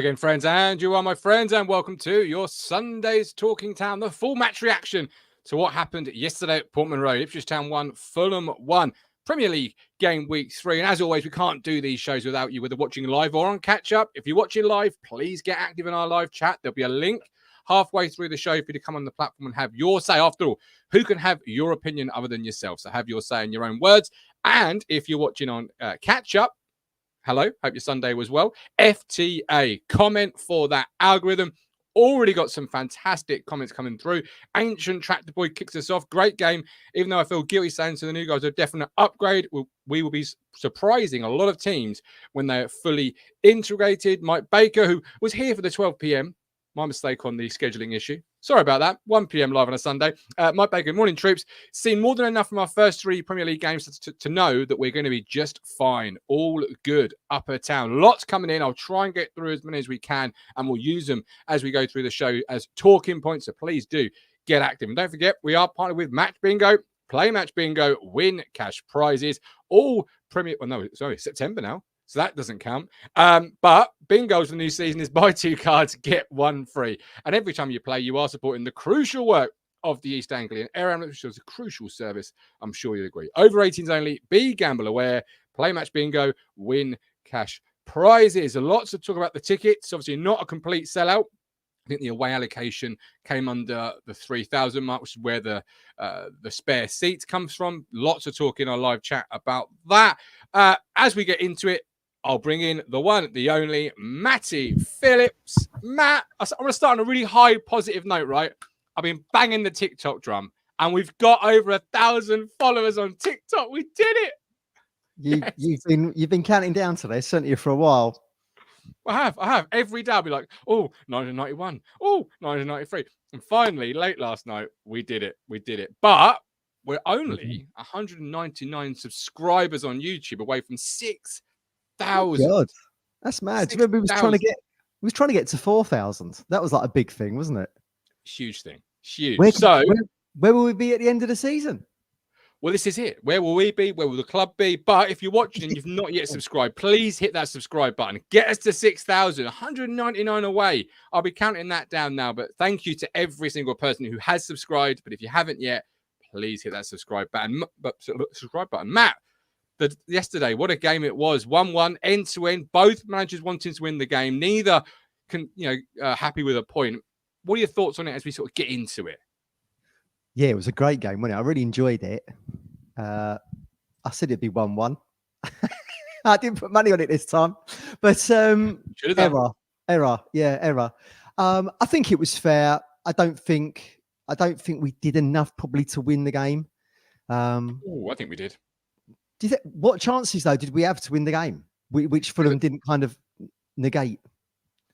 again, friends, and you are my friends, and welcome to your Sunday's Talking Town, the full match reaction to what happened yesterday at Portman Road. Ipswich Town 1, Fulham 1. Premier League game week 3. And as always, we can't do these shows without you, whether watching live or on catch up. If you're watching live, please get active in our live chat. There'll be a link halfway through the show for you to come on the platform and have your say. After all, who can have your opinion other than yourself? So have your say in your own words. And if you're watching on catch up, hello, hope your Sunday was well. FTA, comment for that algorithm. Already got some fantastic comments coming through. Ancient Tractor Boy kicks us off. Great game, even though I feel guilty saying to the new guys a definite upgrade. We will be surprising a lot of teams when they're fully integrated. Mike Baker, who was here for the 12 p.m. My mistake on the scheduling issue. Sorry about that. 1 p.m. live on a Sunday. Mike Baker, morning, troops. Seen more than enough from our first 3 Premier League games to know that we're going to be just fine. All good. Upper Town. Lots coming in. I'll try and get through as many as we can, and we'll use them as we go through the show as talking points. So please do get active. And don't forget, we are partnered with Match Bingo. Play Match Bingo. Win cash prizes. All Premier... Well, no, sorry, September now. So that doesn't count. But bingo's the new season is buy 2 cards, get 1 free. And every time you play, you are supporting the crucial work of the East Anglian Air Ambulance, which is a crucial service. I'm sure you'll agree. Over 18s only. Be gamble aware. Play Match Bingo. Win cash prizes. Lots to talk about the tickets. Obviously not a complete sellout. I think the away allocation came under the 3,000 mark, which is where the spare seats comes from. Lots of talk in our live chat about that. As we get into it, I'll bring in the one, the only, Matty Phillips. Matt, I want to start on a really high positive note, right? I've been banging the TikTok drum, and we've got over 1,000 followers on TikTok. We did it. You've been counting down to this, haven't you, for a while? I have. Every day I'll be like, oh, 1991. Oh, 1993. And finally, late last night, we did it. But we're only 199 subscribers on YouTube away from 6,000. God, that's mad. Do you remember we was trying to get to 4,000? That was like a big thing, wasn't it? Huge thing. Huge. Where will we be at the end of the season? Well, this is it. Where will we be? Where will the club be? But if you're watching and you've not yet subscribed, please hit that subscribe button. Get us to 6,000. 199 away. I'll be counting that down now. But thank you to every single person who has subscribed. But if you haven't yet, please hit that subscribe button. Matt, yesterday, what a game it was. 1-1, end-to-end. Both managers wanting to win the game. Neither happy with a point. What are your thoughts on it as we sort of get into it? Yeah, it was a great game, wasn't it? I really enjoyed it. I said it'd be 1-1. I didn't put money on it this time. But error. I think it was fair. I don't think we did enough probably to win the game. I think we did. What chances, though, did we have to win the game, which Fulham didn't kind of negate?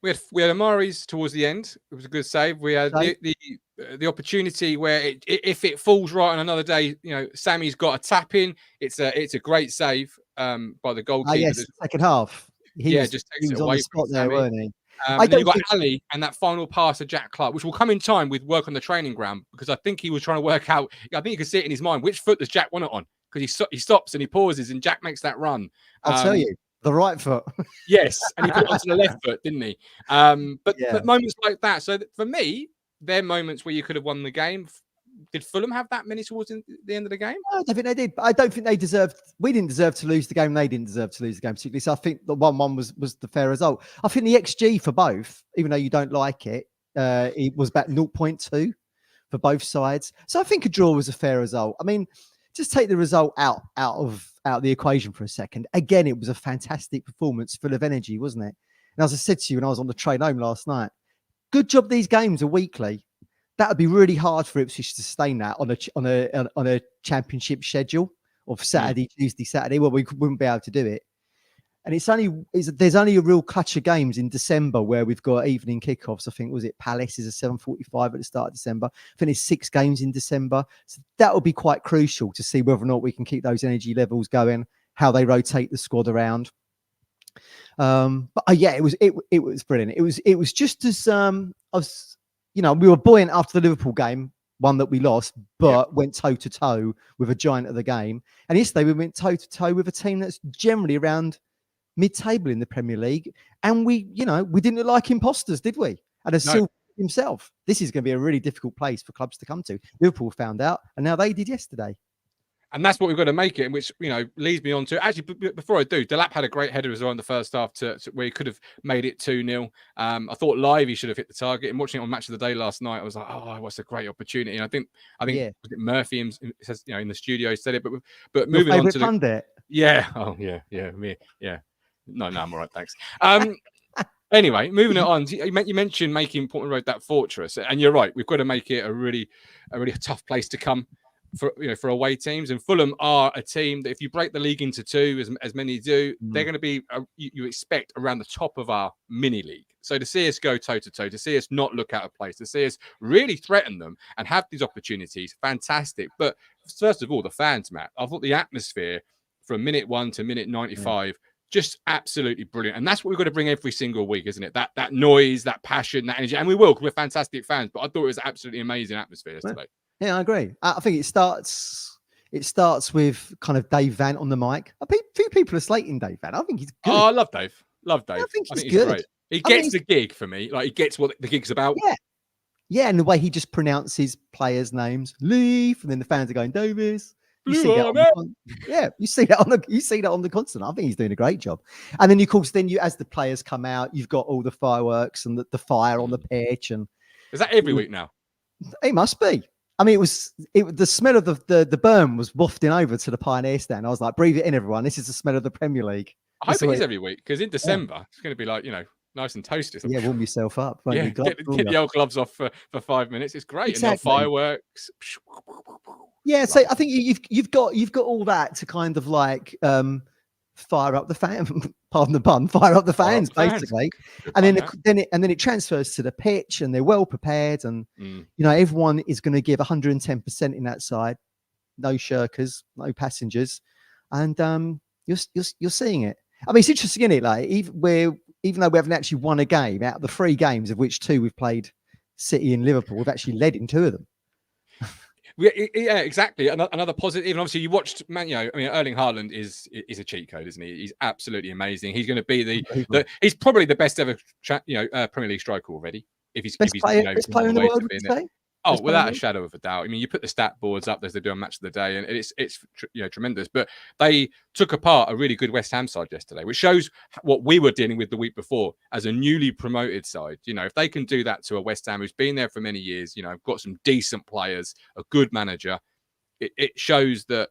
We had Amari's towards the end. It was a good save. We had the opportunity where if it falls right on another day, Sammy's got a tap in. It's a great save by the goalkeeper. Yes, second half. He was on the spot there, weren't he? And then you've got Ali and that final pass to Jack Clark, which will come in time with work on the training ground, because I think he was trying to work out. I think you could see it in his mind. Which foot does Jack want it on? Because he stops and he pauses and Jack makes that run. I'll tell you, the right foot. Yes, and he put it onto the left foot, didn't he? But moments like that. So for me, they're moments where you could have won the game. Did Fulham have that many towards the end of the game? I don't think they did. I don't think they deserved. We didn't deserve to lose the game. They didn't deserve to lose the game particularly. So I think the 1-1 was the fair result. I think the XG for both, even though you don't like it, it was about 0.2 for both sides. So I think a draw was a fair result. I mean, just take the result out of the equation for a second. Again, it was a fantastic performance, full of energy, wasn't it? And as I said to you when I was on the train home last night, good job these games are weekly. That would be really hard for Ipswich to sustain that on a championship schedule of Saturday, Tuesday, Saturday. Well, we wouldn't be able to do it. And there's only a real clutch of games in December where we've got evening kickoffs. I think, was it Palace is a 7:45 at the start of December. I think there's 6 games in December. So that will be quite crucial to see whether or not we can keep those energy levels going, how they rotate the squad around. It was brilliant. It was just as we were buoyant after the Liverpool game, one that we lost, but went toe-to-toe with a giant of the game. And yesterday we went toe-to-toe with a team that's generally around mid-table in the Premier League, and we didn't look like imposters, did we? And as Silva himself, this is going to be a really difficult place for clubs to come to. Liverpool found out, and now they did yesterday. And that's what we've got to make it, which, leads me on to, actually, before I do, Delap had a great header as well in the first half to where he could have made it 2-0. I thought live he should have hit the target. And watching it on Match of the Day last night, I was like, oh, what's a great opportunity. And I think was it Murphy says, in the studio said it, but moving on to pundit. Yeah. Oh, yeah. Me. Yeah. No, I'm all right. Thanks. Anyway, moving it on. You mentioned making Portman Road that fortress, and you're right. We've got to make it a really tough place to come for away teams. And Fulham are a team that if you break the league into two, as many do, they're going to be you expect around the top of our mini league. So to see us go toe to toe, to see us not look out of place, to see us really threaten them and have these opportunities, fantastic. But first of all, the fans, Matt. I thought the atmosphere from minute 1 to minute 95. Just absolutely brilliant. And that's what we've got to bring every single week, isn't it? That noise, that passion, that energy. And we will, because we're fantastic fans. But I thought it was absolutely amazing atmosphere today. Yeah, I agree. I think it starts with kind of Dave Vant on the mic. A few people are slating Dave Vant. I think he's good. Oh, I love Dave. I think he's good. Great. He gets the gig for me. Like, he gets what the gig's about. Yeah, and the way he just pronounces players' names. Leaf, and then the fans are going, Davis. You see that on the constant. I think he's doing a great job. And then, of course, as the players come out, you've got all the fireworks and the fire on the pitch. And is that every week now? It must be. I mean, the smell of the burn was wafting over to the Pioneer stand. I was like, breathe it in, everyone. This is the smell of the Premier League. I hope it is every week, because in December, it's going to be like, nice and toasty. Yeah, warm yourself up. Yeah, get the old gloves off for 5 minutes. It's great. Exactly. And fireworks. Yeah, so I think you've got all that to kind of like fire up the fan. Pardon the pun. Fire up the fans, basically. And then it transfers to the pitch, and they're well prepared, and everyone is going to give 110% in that side. No shirkers, no passengers, and you're seeing it. I mean, it's interesting, isn't it? Like, even though we haven't actually won a game out of the 3 games, of which 2 we've played City and Liverpool, we've actually led in 2 of them. Yeah, exactly. Another positive. And obviously, you watched Erling Haaland is a cheat code, isn't he? He's absolutely amazing. He's going to be he's probably the best ever Premier League striker already. Best player in the world, would you say? Oh, without a shadow of a doubt. I mean, you put the stat boards up as they do on Match of the Day, and it's tremendous. But they took apart a really good West Ham side yesterday, which shows what we were dealing with the week before as a newly promoted side. If they can do that to a West Ham who's been there for many years, got some decent players, a good manager, it shows that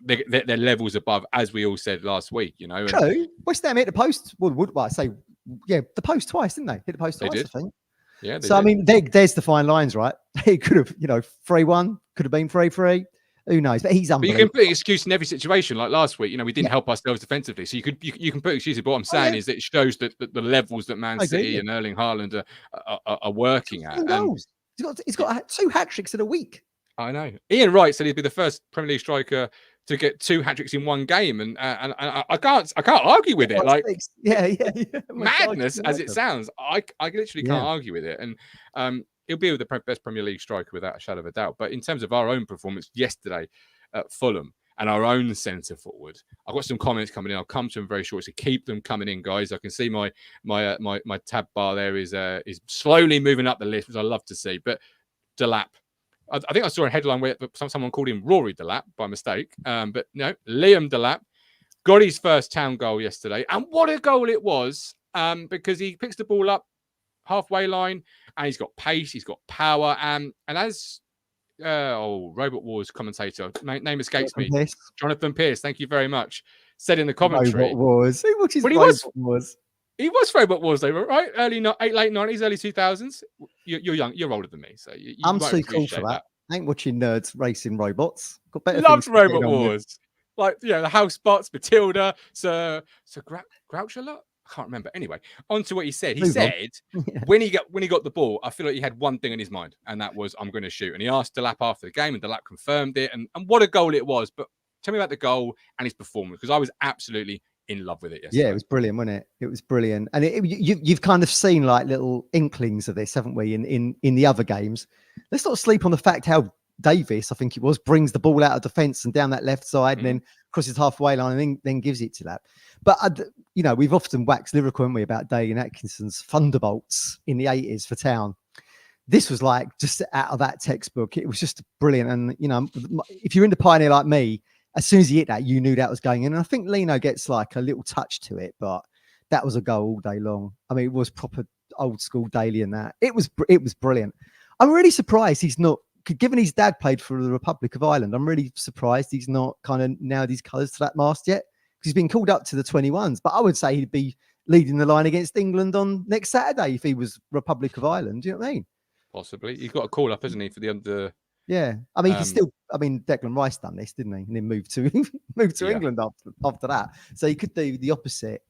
their levels above, as we all said last week. True. West Ham hit the post. The post twice, didn't they? Hit the post twice, I think. Yeah. So, I mean, there's the fine lines, right? It could have, 3-1, could have been 3-3. Who knows? But he's unbelievable. But you can put an excuse in every situation. Like last week, we didn't help ourselves defensively. So you can put excuses. But what I'm saying is that it shows that the levels that Man City and Erling Haaland are working at. He's got 2 hat-tricks in a week. I know. Ian Wright said he'd be the first Premier League striker to get 2 hat-tricks in one game, and I can't argue with it. Like, madness as it sounds, I literally can't argue with it. And he'll be the best Premier League striker without a shadow of a doubt. But in terms of our own performance yesterday at Fulham and our own centre forward, I've got some comments coming in. I'll come to them very short. So keep them coming in, guys. I can see my tab bar there is slowly moving up the list, which I love to see. But Delap. I think I saw a headline where someone called him Rory Delap by mistake. But no, Liam Delap got his first town goal yesterday. And what a goal it was, because he picks the ball up halfway line, and he's got pace, he's got power. And as Robot Wars commentator, name escapes me, Jonathan Pierce, thank you very much, said in the commentary. Robot Wars. Who watches Robot Wars? He was Robot Wars, though, right? Late 90s, early 2000s. You're young. You're older than me, so I'm too cool for that. I ain't watching nerds racing robots. Got better. Loved Robot Wars. Like, the House Bots, Matilda, Sir Grouch a lot. I can't remember. Anyway, on to what he said. He said when he got the ball, I feel like he had one thing in his mind, and that was, I'm going to shoot. And he asked Delap after the game, and Delap confirmed it. And what a goal it was. But tell me about the goal and his performance, because I was absolutely in love with it yesterday. Yeah, it was brilliant, wasn't it? It was brilliant. And you've kind of seen like little inklings of this, haven't we, in the other games. Let's not sleep on the fact how Davis, I think it was, brings the ball out of defence and down that left side and then crosses halfway line and then gives it to Delap. But, we've often waxed lyrical, haven't we, about Dane Atkinson's thunderbolts in the 80s for Town. This was like just out of that textbook. It was just brilliant. And, if you're into Pioneer like me, as soon as he hit that, you knew that was going in. And I think Lino gets like a little touch to it, but that was a goal all day long. I mean, it was proper old school Daly and that. It was brilliant. I'm really surprised he's not, given his dad played for the Republic of Ireland, I'm really surprised he's not kind of nailed his colours to that mast yet, because he's been called up to the 21s. But I would say he'd be leading the line against England on next Saturday if he was Republic of Ireland. Do you know what I mean? Possibly. He's got a call up, hasn't he, for the under? Yeah. I mean, he can still, Declan Rice done this, didn't he? And then moved to England after that. So he could do the opposite.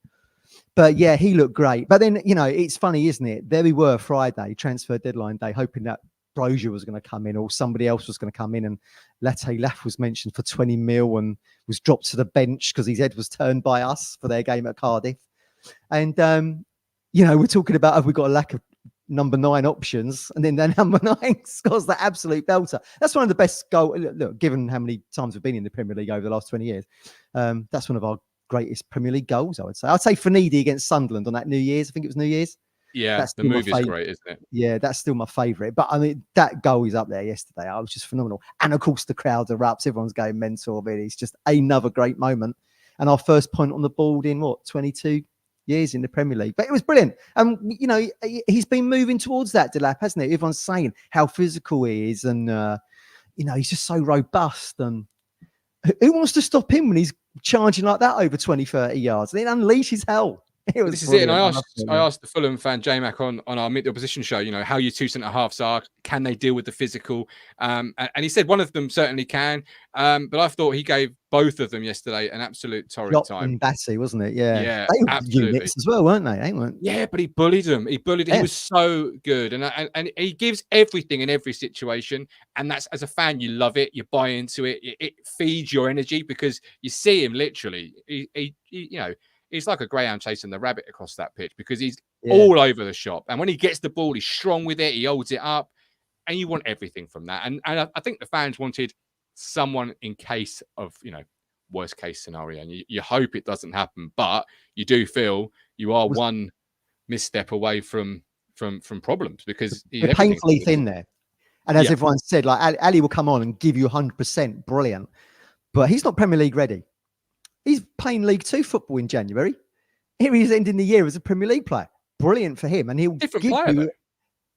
But yeah, he looked great. But then, it's funny, isn't it? There we were Friday, transfer deadline day, hoping that Brozier was going to come in or somebody else was going to come in, and Latte Laff was mentioned for 20 mil and was dropped to the bench because his head was turned by us for their game at Cardiff. And, we're talking about, have we got a lack of number 9 options? And then their number 9 scores the absolute belter. That's one of the best goals. Look, given how many times we've been in the Premier League over the last 20 years, that's one of our greatest Premier League goals, I would say. I'd say Fanidi against Sunderland on that New Year's. I think it was New Year's. Yeah, the movie is great, isn't it? Yeah, that's still my favourite. But I mean, that goal is up there yesterday. I was just phenomenal. And of course, the crowd erupts. Everyone's going mental. It's just another great moment. And our first point on the board in 22 years in the Premier League. But it was brilliant. And, he's been moving towards that, Delap, hasn't he? Everyone's saying how physical he is. And, he's just so robust. And who wants to stop him when he's charging like that over 20, 30 yards? And it unleashes hell. This is it. And I asked the Fulham fan, J-Mac, on our Meet the Opposition show, how your 2 centre-halves are. Can they deal with the physical? And he said one of them certainly can. But I thought he gave both of them yesterday an absolute torrid time. And Batty, wasn't it? Yeah. Yeah, they were absolutely. Units as well, weren't they? Yeah, but he bullied them. He was so good. And he gives everything in every situation. And that's, as a fan, you love it. You buy into it. It feeds your energy because you see him literally. He's like a greyhound chasing the rabbit across that pitch because he's all over the shop. And when he gets the ball, he's strong with it. He holds it up. And you want everything from that. And I think the fans wanted someone in case of, worst case scenario. And you hope it doesn't happen. But you do feel you are one misstep away from problems because we're painfully thin there. And as everyone said, like Ali will come on and give you 100%. Brilliant. But he's not Premier League ready. He's playing League 2 football in January. Here he is ending the year as a Premier League player. Brilliant for him. And he'll different player, though.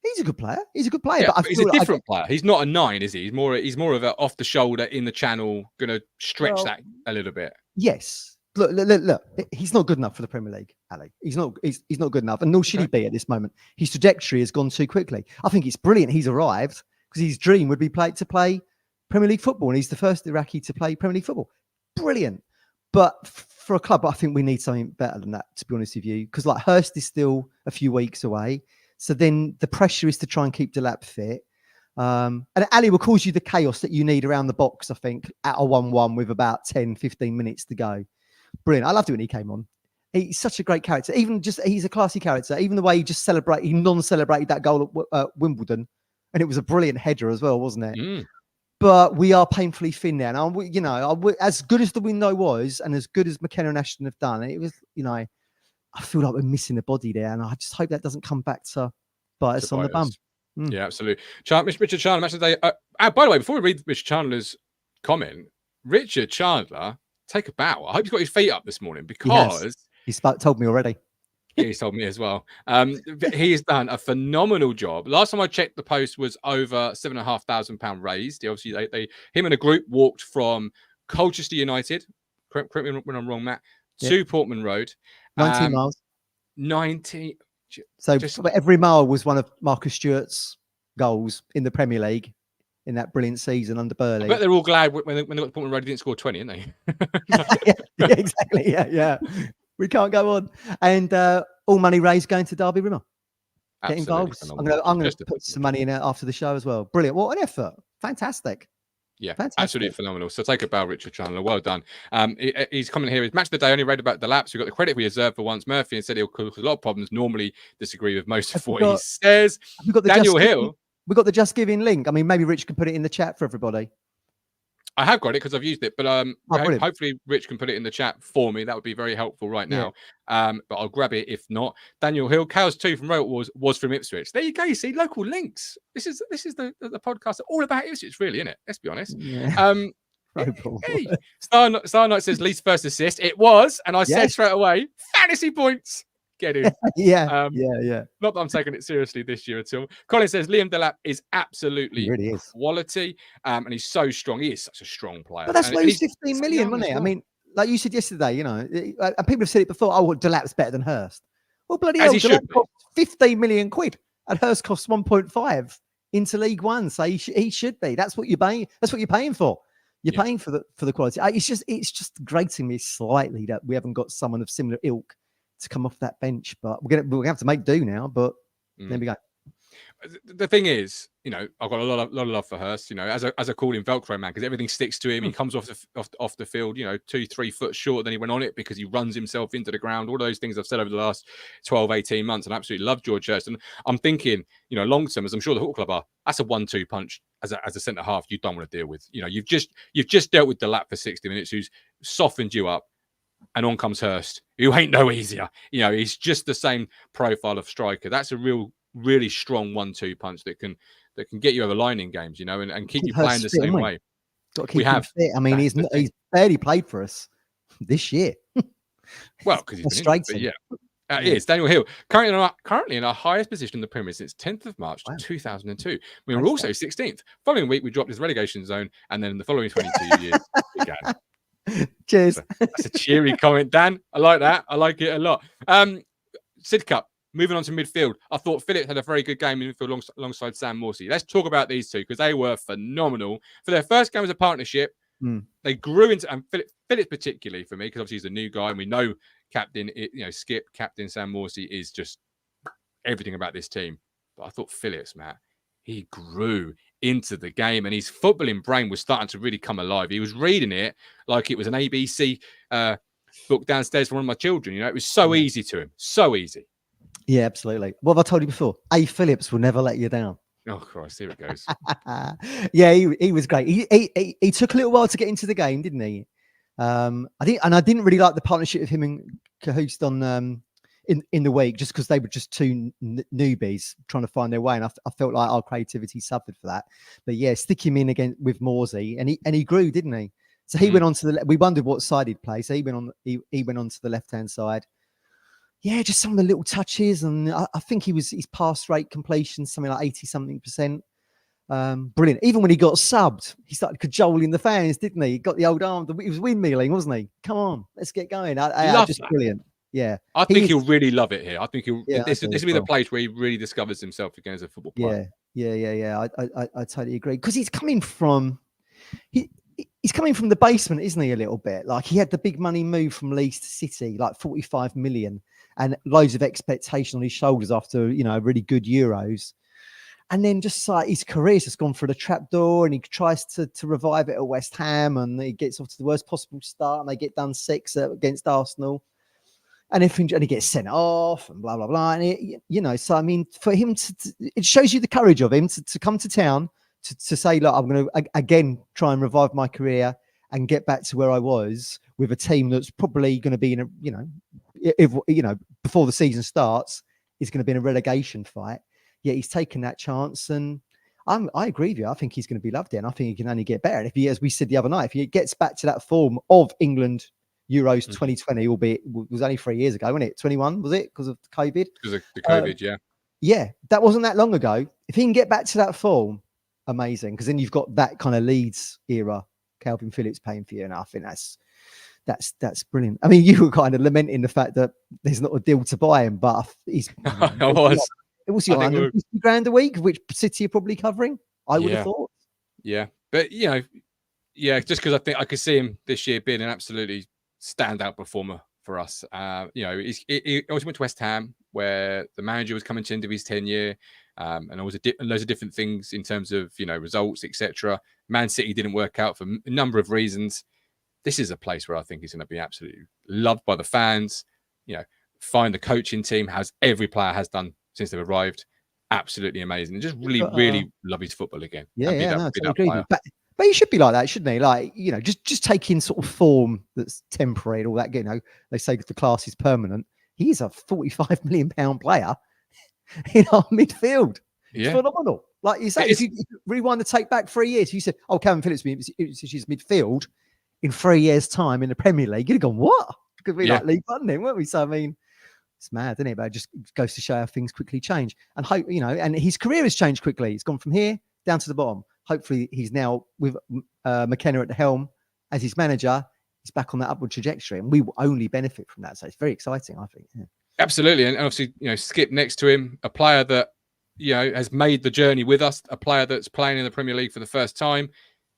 He's a good player. He's a good player. Yeah, but he's a different player. He's not a 9, is he? He's more of a off the shoulder, in the channel, going to stretch that a little bit. Yes. Look. He's not good enough for the Premier League, Ali. He's not good enough. And nor should he be at this moment. His trajectory has gone too quickly. I think it's brilliant he's arrived because his dream would be to play Premier League football. And he's the first Iraqi to play Premier League football. Brilliant. But for a club, I think we need something better than that, to be honest with you, because like Hurst is still a few weeks away. So then the pressure is to try and keep Delap fit. And Ali will cause you the chaos that you need around the box, I think, at a 1-1 with about 10, 15 minutes to go. Brilliant. I loved it when he came on. He's such a great character. He's a classy character. Even the way he non-celebrated that goal at Wimbledon. And it was a brilliant header as well, wasn't it? Mm. But we are painfully thin now. And, as good as the window was and as good as McKenna and Ashton have done, it was, I feel like we're missing a body there. And I just hope that doesn't come back to bite us on the bum. Mm. Yeah, absolutely. Richard Chandler, Matchday. By the way, before we read Richard Chandler's comment, Richard Chandler, take a bow. I hope he's got his feet up this morning because... He's told me already. He's told me as well. He's done a phenomenal job. Last time I checked, the post was over £7,500 raised. Obviously, him and a group walked from Colchester United, correct me when I'm wrong, Matt, to Portman Road. 19 miles. 90. So every mile was one of Marcus Stewart's goals in the Premier League in that brilliant season under Burley. I bet they're all glad when they got to Portman Road, he didn't score 20, aren't they? yeah, exactly. Yeah. We can't go on. And all money raised going to Derby Rimmer. Get involved. I'm going to put some money in it after the show as well. Brilliant. What an effort. Fantastic. Yeah, absolutely phenomenal. So take a bow, Richard Chandler. Well done. He's coming here. His match of the day only read about the laps. We got the credit we deserve for once. Murphy and said he'll cause a lot of problems. Normally disagree with most of what he says. We've got the Daniel Hill. We've got the Just Giving link. I mean, maybe Rich can put it in the chat for everybody. I have got it because I've used it, but brilliant. hopefully Rich can put it in the chat for me. That would be very helpful right Yeah. now. But I'll grab it if not. Daniel Hill, Cows 2 from Rote was from Ipswich. There you go. You see local links. This is the podcast all about Ipswich, really, isn't it? Let's be honest. Yeah. Hey, Star Knight says Lee's first assist. It was, and I said straight away, fantasy points. Get in. Yeah. Not that I'm taking it seriously this year at all. Colin says Liam Delap is absolutely quality, and he's so strong. He is such a strong player. But that's why he's 15 million, wasn't it? I mean, like you said yesterday, you know, and people have said it before. Oh, well, Delap's better than Hurst. Well, bloody hell, Delap cost 15 million quid, and Hurst costs 1.5 into League One. So he should be. That's what you're paying. That's what you're paying for. You're paying for the quality. It's just grating me slightly that we haven't got someone of similar ilk to come off that bench. But we're gonna have to make do now. But there we go. The thing is, you know, I've got a lot of love for Hurst. You know, as I call him Velcro man, because everything sticks to him. He comes off the field, you know, 2-3 foot shorter than he went on it because he runs himself into the ground. All those things I've said over the last 12-18 months, and I absolutely love George Hurst. And I'm thinking, you know, long term, as I'm sure the Hawk Club are, that's a 1-2 punch as a centre half you don't want to deal with. You know, you've just dealt with Delap for 60 minutes, who's softened you up. And on comes Hurst, who ain't no easier. You know, he's just the same profile of striker. That's a really strong 1-2 punch that can get you over line in games, you know, and keep you playing the same way. Got to keep him fit. I mean, he's barely played for us this year. Well, because he's frustrating. It is. Daniel Hill, currently in our highest position in the Premier since 10th of March 2002. We were also 16th. Following week, we dropped his relegation zone, and then in the following 22 years, began. Cheers. That's a cheery comment, Dan. I like that. I like it a lot. Sid Cup, moving on to midfield. I thought Phillips had a very good game in midfield alongside Sam Morsey. Let's talk about these two because they were phenomenal. For their first game as a partnership, they grew into, and Phillips particularly for me, because obviously he's a new guy, and we know Skip, Captain Sam Morsey is just everything about this team. But I thought Phillips, Matt, he grew into the game, and his footballing brain was starting to really come alive. He was reading it like it was an ABC book downstairs for one of my children. You know, it was so easy to him, so easy. Yeah, absolutely. What have I told you before? A. Phillips will never let you down. Oh Christ, here it goes. Yeah, he was great. He took a little while to get into the game, didn't he? I didn't really like the partnership of him and Cahoust on in the week, just because they were just two newbies trying to find their way, and I felt like our creativity suffered for that. But yeah, stick him in again with Morsey, and he grew, didn't he? So he went on to we wondered what side he'd play. So he went on to the left hand side. Yeah, just some of the little touches, and I think his pass rate completion something like 80-something%. Brilliant. Even when he got subbed, he started cajoling the fans, didn't he? He got the old arm. He was windmilling, wasn't he? Come on, let's get going. Just brilliant. Yeah, I think he'll really love it here. I think this will be the place where he really discovers himself again as a football player. Yeah. I totally agree, because he's coming from the basement, isn't he? A little bit, like he had the big money move from Leeds to City, like 45 million, and loads of expectation on his shoulders after really good Euros. And then just like his career's just gone through the trapdoor, and he tries to revive it at West Ham, and he gets off to the worst possible start, and they get done 6 against Arsenal, and he gets sent off, and blah blah blah. And so I mean, for him it shows you the courage of him to come to town to say, look, I'm going to again try and revive my career and get back to where I was with a team that's probably going to be in a before the season starts, is going to be in a relegation fight. Yeah, he's taken that chance, and I agree with you. I think he's going to be loved here, and I think he can only get better. And if he, as we said the other night, if he gets back to that form of England Euros 2020, albeit it was only 3 years ago, wasn't it? 21, was it? Because of COVID? Because of the COVID, yeah. Yeah, that wasn't that long ago. If he can get back to that form, amazing. Because then you've got that kind of Leeds era, Calvin Phillips paying for you, and I think that's brilliant. I mean, you were kind of lamenting the fact that there's not a deal to buy him, but he's. I was. It was $150,000 a week, which City are probably covering. I would have thought. Yeah, but just because I think I could see him this year being an absolutely standout performer for us. He always went to West Ham, where the manager was coming to the end of his tenure, and there was loads of different things in terms of results, etc. Man City didn't work out for a number of reasons. This is a place where I think he's going to be absolutely loved by the fans. Find the coaching team, as every player has done since they've arrived. Absolutely amazing. And just really love his football again. Yeah, I agree. But he should be like that, shouldn't he? Like, just taking sort of form that's temporary and all that. They say the class is permanent. He is a £45 million player in our midfield. It's phenomenal. Like you say, if you rewind the tape back 3 years, you said, "Oh, Calvin Phillips is midfield in 3 years' time in the Premier League." You'd have gone, "What?" Because we like League One, then, weren't we? So I mean, it's mad, isn't it? But it just goes to show how things quickly change. And hope and his career has changed quickly. It's gone from here down to the bottom. Hopefully, he's now with McKenna at the helm as his manager. He's back on that upward trajectory, and we will only benefit from that. So it's very exciting, I think. Yeah. Absolutely, and obviously, Skip next to him, a player that has made the journey with us, a player that's playing in the Premier League for the first time.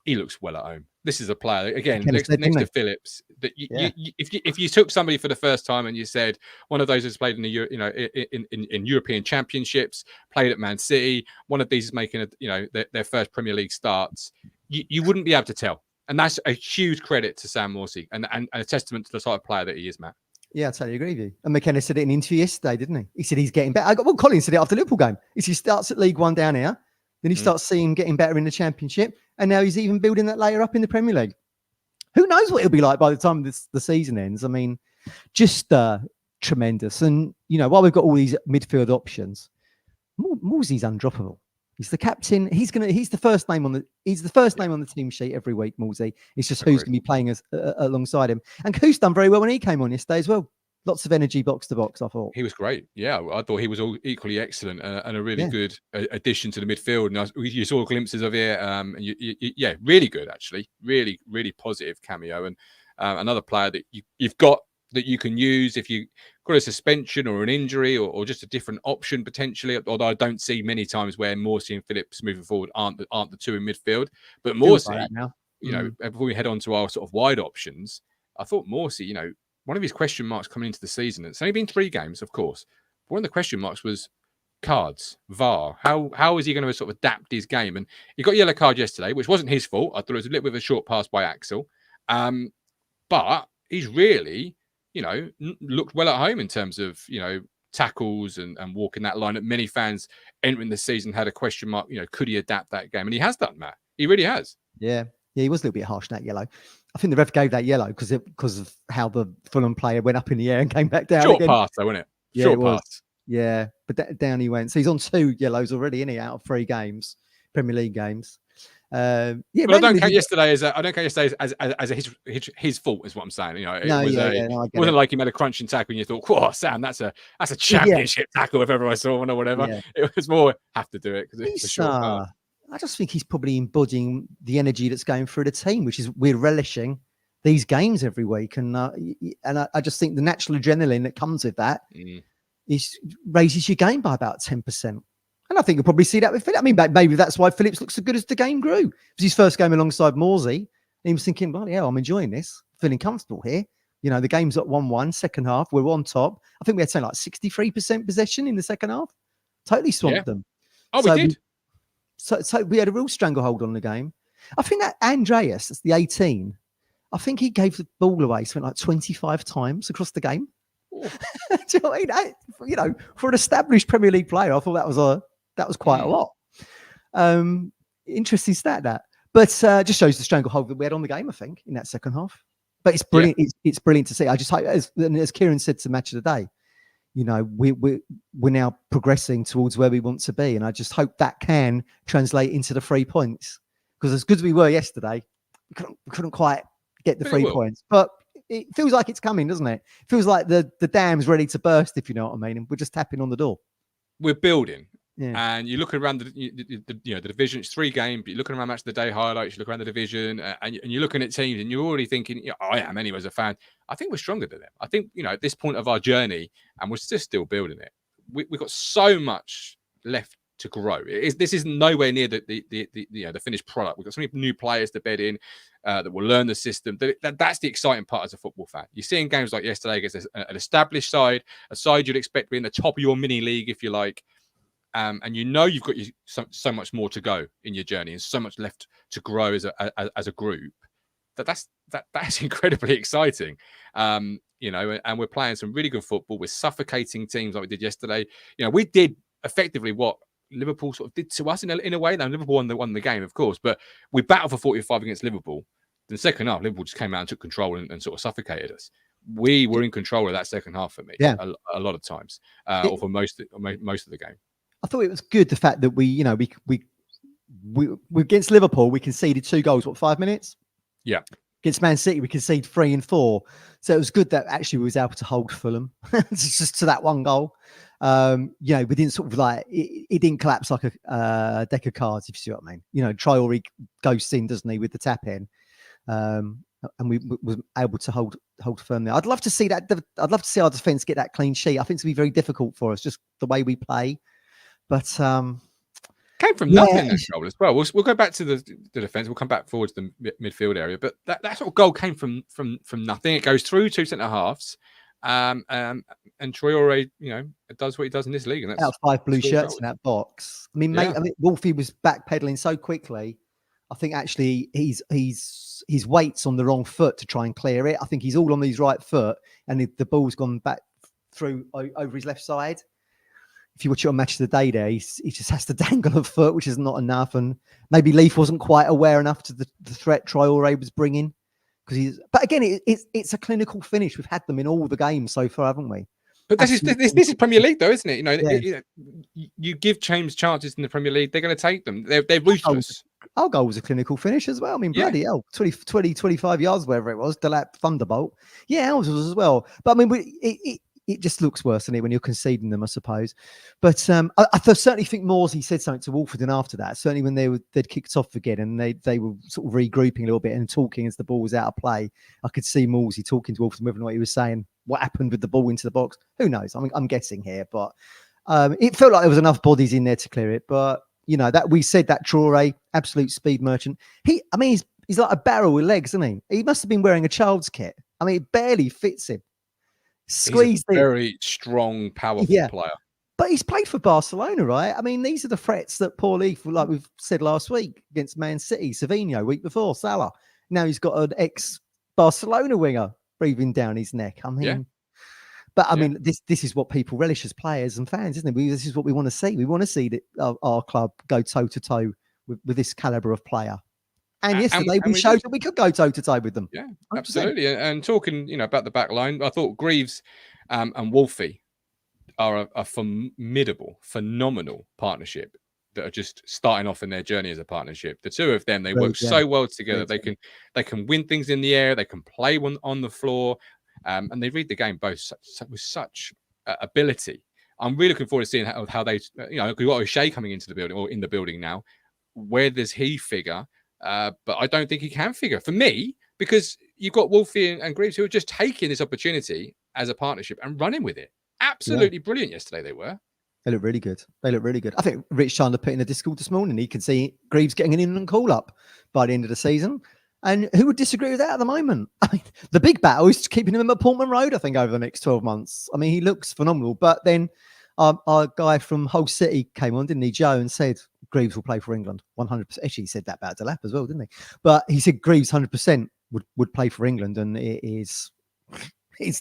He looks well at home. This is a player again next to Phillips. That if you took somebody for the first time and you said one of those has played in the in European Championships, played at Man City, one of these is making their first Premier League starts, you wouldn't be able to tell, and that's a huge credit to Sam Morsey and a testament to the type of player that he is, Matt. Yeah, I totally agree with you. And McKenna said it in an interview yesterday, didn't he? He said he's getting better. Well, Colin said it after the Liverpool game. He starts at League One down here, then he starts seeing him getting better in the Championship, and now he's even building that layer up in the Premier League. Who knows what he'll be like by the time the season ends? I mean, just tremendous. And while we've got all these midfield options, Morsey's undroppable. He's the captain. He's the first name on the team sheet every week. Morsey. It's just who's going to be playing alongside him. And Koos done very well when he came on yesterday as well. Lots of energy box to box, I thought. He was great. Yeah, I thought he was all equally excellent and a really good addition to the midfield. And you saw glimpses of it. And really good, actually. Really, really positive cameo. And another player that you've got that you can use if you've got a suspension or an injury or just a different option potentially. Although I don't see many times where Morsey and Phillips moving forward aren't the two in midfield. But Morsey, before we head on to our sort of wide options, I thought Morsey, one of his question marks coming into the season, it's only been 3 games, of course. But one of the question marks was cards, VAR. How is he going to sort of adapt his game? And he got a yellow card yesterday, which wasn't his fault. I thought it was a little bit of a short pass by Axel. But he's really, looked well at home in terms of, tackles and walking that line. That many fans entering the season had a question mark, could he adapt that game? And he has done, Matt. He really has. Yeah. Yeah, he was a little bit harsh in that yellow. I think the ref gave that yellow because of how the Fulham player went up in the air and came back down. Short again. pass, though, wasn't it? Yeah, Short pass. Yeah, but down he went. So he's on 2 yellows already, isn't he? Out of 3 games, Premier League games. But I don't count yesterday as his fault, is what I'm saying. It wasn't like he made a crunching tackle and you thought, "Whoa, Sam, that's a championship tackle if ever I saw one or whatever." Yeah. It was more have to do it because it's a short pass. I just think he's probably embodying the energy that's going through the team, which is we're relishing these games every week, and I just think the natural adrenaline that comes with that raises your game by about 10%. And I think you'll probably see that with Phillips. I mean, maybe that's why Phillips looks so good as the game grew. It was his first game alongside Morsey, and he was thinking, "Well, yeah, I'm enjoying this, feeling comfortable here." The game's at 1-1, second half, we're on top. I think we had something like 63% possession in the second half. Totally swamped them. Oh, we did. So we had a real stranglehold on the game. I think that Andreas, that's the 18, I think he gave the ball away something like 25 times across the game. Do you know what I mean? For an established Premier League player, I thought that was quite a lot. Interesting stat that. But just shows the stranglehold that we had on the game, I think, in that second half. But it's brilliant. Yeah. It's brilliant to see. I just hope, as Kieran said to Match of the Day, we're now progressing towards where we want to be, and I just hope that can translate into the 3 points. Because as good as we were yesterday, we couldn't quite get the 3 points. But it feels like it's coming, doesn't it? It feels like the dam's ready to burst, if you know what I mean. And we're just tapping on the door. We're building. Yeah. And you're looking around the division. It's 3 games. But you're looking around Match of the Day highlights. You look around the division, and you're looking at teams, and you're already thinking, I am anyway as a fan. I think we're stronger than them. I think at this point of our journey, and we're still building it. We've got so much left to grow. This is nowhere near the finished product. We've got so many new players to bed in that will learn the system. That's the exciting part as a football fan. You're seeing games like yesterday against an established side, a side you'd expect to be in the top of your mini league, if you like. And you've got so much more to go in your journey and so much left to grow as a group. That's incredibly exciting. And we're playing some really good football. We're suffocating teams like we did yesterday. We did effectively what Liverpool sort of did to us in a way. Now, Liverpool won the game, of course, but we battled for 45 against Liverpool. In the second half, Liverpool just came out and took control and sort of suffocated us. We were in control of that second half for me, a lot of times, or for most of the game. I thought it was good the fact that we against Liverpool we conceded 2 goals. 5 minutes? Yeah. Against Man City we conceded 3 and 4. So it was good that actually we was able to hold Fulham just to that 1 goal. We didn't sort of like it didn't collapse like a deck of cards, if you see what I mean. Traore goes in, doesn't he, with the tap in. And we was able to hold firm there. I'd love to see that. I'd love to see our defence get that clean sheet. I think it's going to be very difficult for us, just the way we play. But came from nothing that goal as well. We'll go back to the defence. We'll come back forward to the midfield area. But that sort of goal came from nothing. It goes through 2 centre halves, and Traore, does what he does in this league. And that's out of 5 blue shirts in that box. I mean, Wolfie was backpedaling so quickly. I think actually his weight's on the wrong foot to try and clear it. I think he's all on his right foot, and the ball's gone back through over his left side. If you watch it on Match of the Day there, he just has to dangle a foot, which is not enough. And maybe Leaf wasn't quite aware enough to the threat Traore was bringing. But again, it's a clinical finish. We've had them in all the games so far, haven't we? But this is Premier League, though, isn't it? You give James chances in the Premier League, they're going to take them. They're ruthless. Our goal was a clinical finish as well. I mean, bloody hell, 20, 25 yards, wherever it was, Delap Thunderbolt. Yeah, ours was as well. But I mean, it just looks worse, doesn't it, when you're conceding them, I suppose. But I certainly think Morsey said something to Wolford, and after that, certainly when they'd kicked off again and they were sort of regrouping a little bit and talking as the ball was out of play, I could see Morsey talking to Wolford, whether or not he was saying what happened with the ball into the box. Who knows? I mean, I'm guessing here, but it felt like there was enough bodies in there to clear it. But that we said that Traore, absolute speed merchant. He's like a barrel with legs, isn't he? He must have been wearing a child's kit. I mean, it barely fits him. Squeezed he's a very strong, powerful player. But he's played for Barcelona, right? I mean, these are the threats that Paul Leaf, like we've said last week, against Man City, Savinho, week before, Salah. Now he's got an ex-Barcelona winger breathing down his neck. I mean, I mean, this is what people relish as players and fans, isn't it? This is what we want to see. We want to see that our club go toe-to-toe with this calibre of player. And yesterday we showed that we could go toe-to-toe with them. Yeah, 100%. Absolutely. And talking, about the back line, I thought Greaves and Wolfie are a formidable, phenomenal partnership that are just starting off in their journey as a partnership. The two of them, they work so well together. They can win things in the air. They can play on the floor. And they read the game both with such ability. I'm really looking forward to seeing how they, we've got O'Shea coming into the building or in the building now. Where does he figure? But I don't think he can figure for me, because you've got Wolfie and Greaves who are just taking this opportunity as a partnership and running with it. Absolutely brilliant yesterday they were. They look really good. I think Rich Chandler put in a Discord this morning. He can see Greaves getting an in call up by the end of the season. And who would disagree with that at the moment? I mean, the big battle is keeping him at Portman Road, I think, over the next 12 months. I mean, he looks phenomenal. But then our guy from Hull City came on, didn't he, Joe, and said Greaves will play for England 100%. Actually, he said that about Delap as well, didn't he? But he said Greaves 100% would play for England, and it's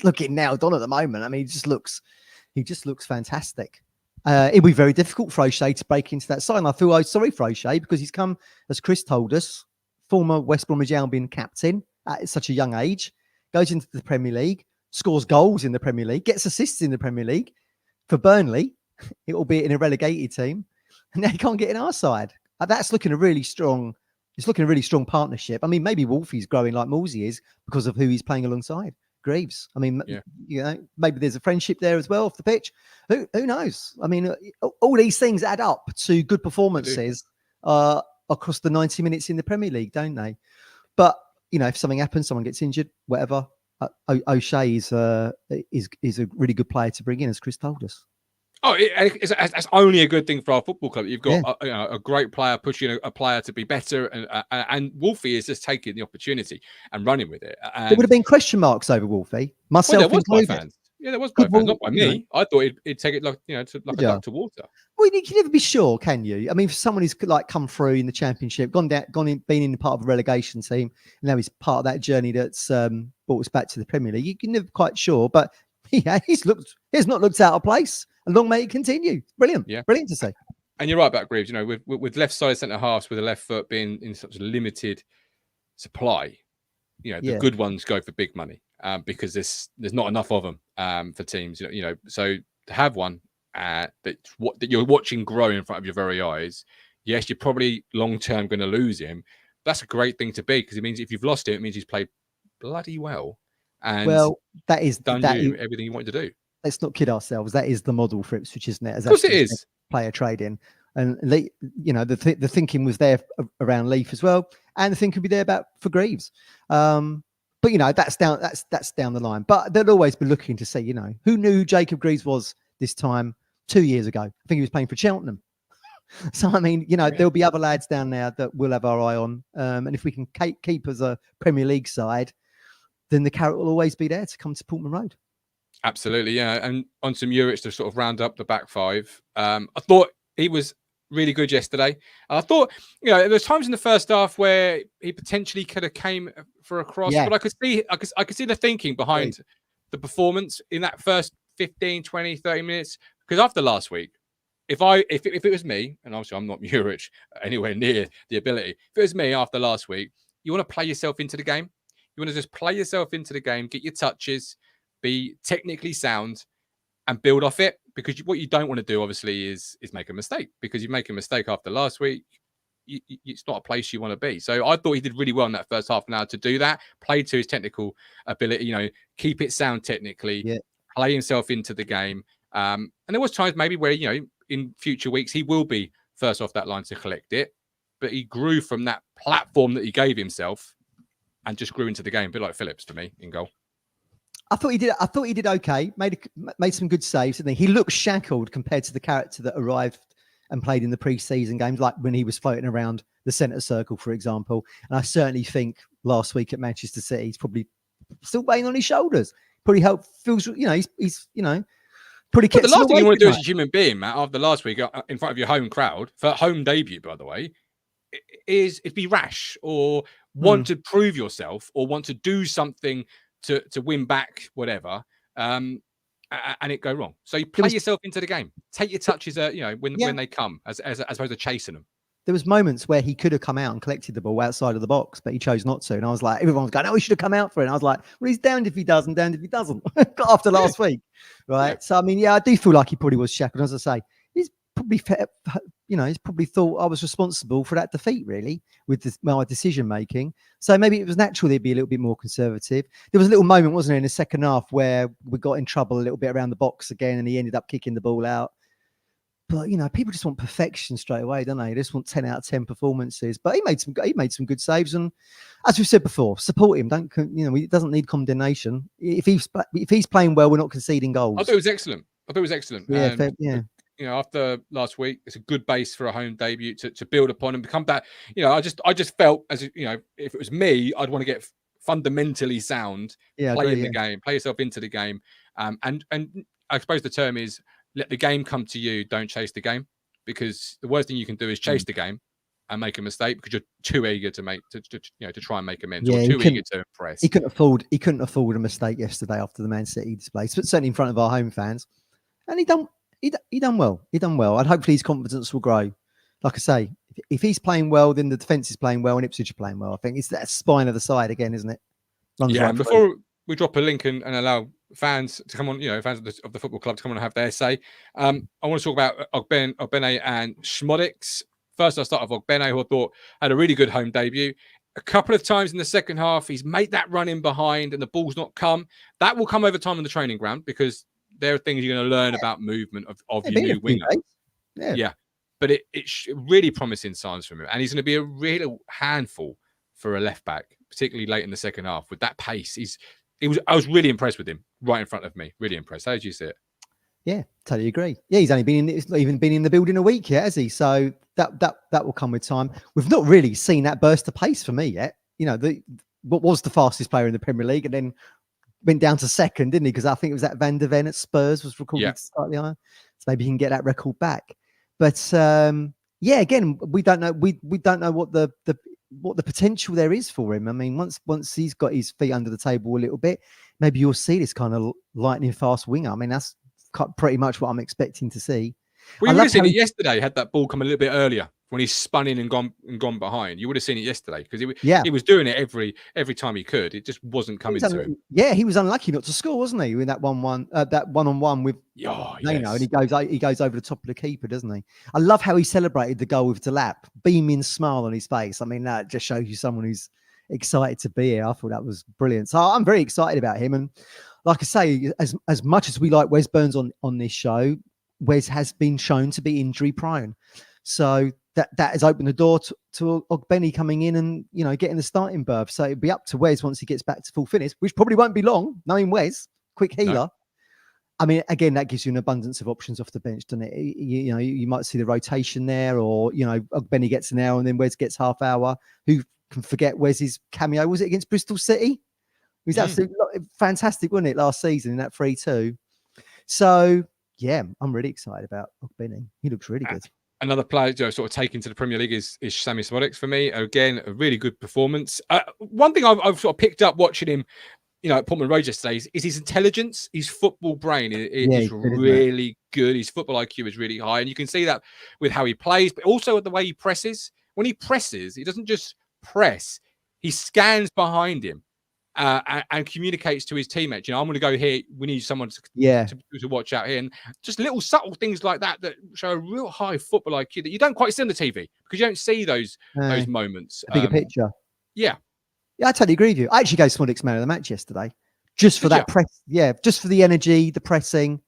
looking nailed on at the moment. I mean, he just looks fantastic. It'll be very difficult for O'Shea to break into that side. And I feel sorry for O'Shea, because he's come, as Chris told us, former West Bromwich Albion captain at such a young age, goes into the Premier League, scores goals in the Premier League, gets assists in the Premier League for Burnley, it will be in a relegated team, and now he can't get in our side. That's looking a really strong. It's looking a really strong partnership. I mean, maybe Wolfie's growing like Morsey is because of who he's playing alongside. Greaves. I mean, maybe there's a friendship there as well off the pitch. Who knows? I mean, all these things add up to good performances across the 90 minutes in the Premier League, don't they? But if something happens, someone gets injured, whatever, O'Shea is a really good player to bring in, as Chris told us. Oh, it's only a good thing for our football club. You've got a great player pushing a player to be better, and Wolfie is just taking the opportunity and running with it. And there would have been question marks over Wolfie. Myself, there was by fans. Yeah, there was by fans, not by me. I thought he'd take it like a duck to water. Well, you can never be sure, can you? I mean, for someone who's come through in the Championship, been in part of a relegation team, and now he's part of that journey that's brought us back to the Premier League. You can never quite sure, but he's not looked out of place. And long may it continue. Brilliant. Yeah. Brilliant to see. And you're right about Greaves. You know, with left side centre halves, with the left foot being in such a limited supply, you know, the good ones go for big money because there's not enough of them for teams. You know, so to have one that you're watching grow in front of your very eyes. Yes, you're probably long term going to lose him. That's a great thing to be because it means if you've lost him, it means he's played bloody well and that is done everything you wanted to do. Let's not kid ourselves. That is the model for Ipswich, isn't it? Of course it is. Player trading, and you know the thinking was there around Leaf as well, and the thinking could be there for Greaves. But you know that's down the line. But they'll always be looking to see, you know, who knew who Jacob Greaves was this time 2 years ago. I think he was playing for Cheltenham. So I mean, you know, there'll be other lads down there that we'll have our eye on, and if we can keep as a Premier League side, then the carrot will always be there to come to Portman Road. Absolutely, yeah. And on some Juric to sort of round up the back five. I thought he was really good yesterday. I thought, you know, there's times in the first half where he potentially could have came for a cross, but I could see the thinking behind the performance in that first 15, 20, 30 minutes. Because after last week, if it was me, and obviously I'm not Juric anywhere near the ability, if it was me after last week, you want to play yourself into the game. You want to just play yourself into the game, get your touches, be technically sound and build off it, because what you don't want to do obviously is make a mistake, because you make a mistake after last week, it's not a place you want to be. So I thought he did really well in that first half an hour to do that, play to his technical ability, you know, keep it sound technically, play himself into the game. And there was times maybe where, you know, in future weeks he will be first off that line to collect it, but he grew from that platform that he gave himself and just grew into the game, a bit like Phillips to me in goal. I thought he did okay. Made some good saves. And he looked shackled compared to the character that arrived and played in the pre-season games, like when he was floating around the centre circle, for example. And I certainly think last week at Manchester City, he's probably still weighing on his shoulders. Probably feels, you know, he's you know, pretty. But the last thing you want to do as a human being, Matt, after last week in front of your home crowd for home debut, by the way, is be rash or want to prove yourself or want to do something to win back whatever, and it go wrong. So you play yourself into the game. Take your touches, you know, when they come, as opposed to chasing them. There was moments where he could have come out and collected the ball outside of the box, but he chose not to. And I was like, everyone was going, "Oh, he should have come out for it." And I was like, "Well, he's damned if he does and damned if he doesn't." After last week, right? Yeah. So I mean, I do feel like he probably was shackled. As I say, he's probably, you know, he's probably thought I was responsible for that defeat, really, with my decision making. So maybe it was natural they'd be a little bit more conservative. There was a little moment, wasn't there, in the second half where we got in trouble a little bit around the box again, and he ended up kicking the ball out. But you know, people just want perfection straight away, don't they? They just want 10 out of 10 performances. But he made some good saves, and as we've said before, support him. Don't, you know, he doesn't need condemnation. If he's playing well, we're not conceding goals. I thought it was excellent. Yeah, yeah. You know, after last week, it's a good base for a home debut to build upon and become that. You know, I just felt, as you know, if it was me, I'd want to get fundamentally sound, play in the game, play yourself into the game, and I suppose the term is let the game come to you. Don't chase the game, because the worst thing you can do is chase the game and make a mistake because you're too eager to try and make amends, or too eager to impress. He couldn't afford a mistake yesterday after the Man City display, but certainly in front of our home fans, and he done well. And hopefully his confidence will grow. Like I say, if he's playing well, then the defence is playing well and Ipswich are playing well. I think it's that spine of the side again, isn't it? And before we drop a link and allow fans to come on, you know, fans of the football club to come on and have their say, I want to talk about Ogbene and Schmodix. First, I'll start with Ogbene, who I thought had a really good home debut. A couple of times in the second half, he's made that run in behind and the ball's not come. That will come over time on the training ground, because there are things you're going to learn about movement of your new winger. Yeah. But it's really promising signs from him. And he's going to be a real handful for a left back, particularly late in the second half with that pace. I was really impressed with him right in front of me. Really impressed. How did you see it? Yeah, totally agree. Yeah, he's not even been in the building a week yet, has he? So that will come with time. We've not really seen that burst of pace for me yet. You know, what was the fastest player in the Premier League and then went down to second, didn't he? Because I think it was that Van der Ven at Spurs was recorded slightly higher. So maybe he can get that record back. But again, we don't know. We don't know what the potential there is for him. I mean, once he's got his feet under the table a little bit, maybe you'll see this kind of lightning fast winger. I mean, that's pretty much what I'm expecting to see. Well, you would have seen it yesterday. Had that ball come a little bit earlier when he spun in and gone behind. You would have seen it yesterday because he was doing it every time he could. It just wasn't coming to him. Yeah, he was unlucky not to score, wasn't he? In that 1-1, that one-on-one with Nano, and he goes over the top of the keeper, doesn't he? I love how he celebrated the goal with Delap, beaming smile on his face. I mean, that just shows you someone who's excited to be here. I thought that was brilliant. So I'm very excited about him. And like I say, as much as we like Wes Burns on this show, Wes has been shown to be injury prone. So that has opened the door to Ogbeni coming in and, you know, getting the starting berth. So it'll be up to Wes once he gets back to full fitness, which probably won't be long, knowing Wes, quick healer. No. I mean, again, that gives you an abundance of options off the bench, doesn't it? You know, you might see the rotation there, or, you know, Ogbeni gets an hour and then Wes gets half hour. Who can forget Wes's cameo? Was it against Bristol City? It was absolutely fantastic, wasn't it, last season in that 3-2? So, yeah, I'm really excited about Ogbeni. He looks really good. Another player, you know, sort of taken to the Premier League is Sammy Smodics for me. Again, a really good performance. One thing I've sort of picked up watching him, you know, at Portman Road yesterday is his intelligence. His football brain is really good. His football IQ is really high. And you can see that with how he plays, but also with the way he presses. When he presses, he doesn't just press. He scans behind him and communicates to his teammates. You know, I'm going to go here. We need someone to watch out here. And just little subtle things like that show a real high football IQ that you don't quite see on the TV because you don't see those moments. Bigger picture. Yeah. Yeah, I totally agree with you. I actually gave Smodics man of the match yesterday, just for that press. Yeah, just for the energy, the pressing.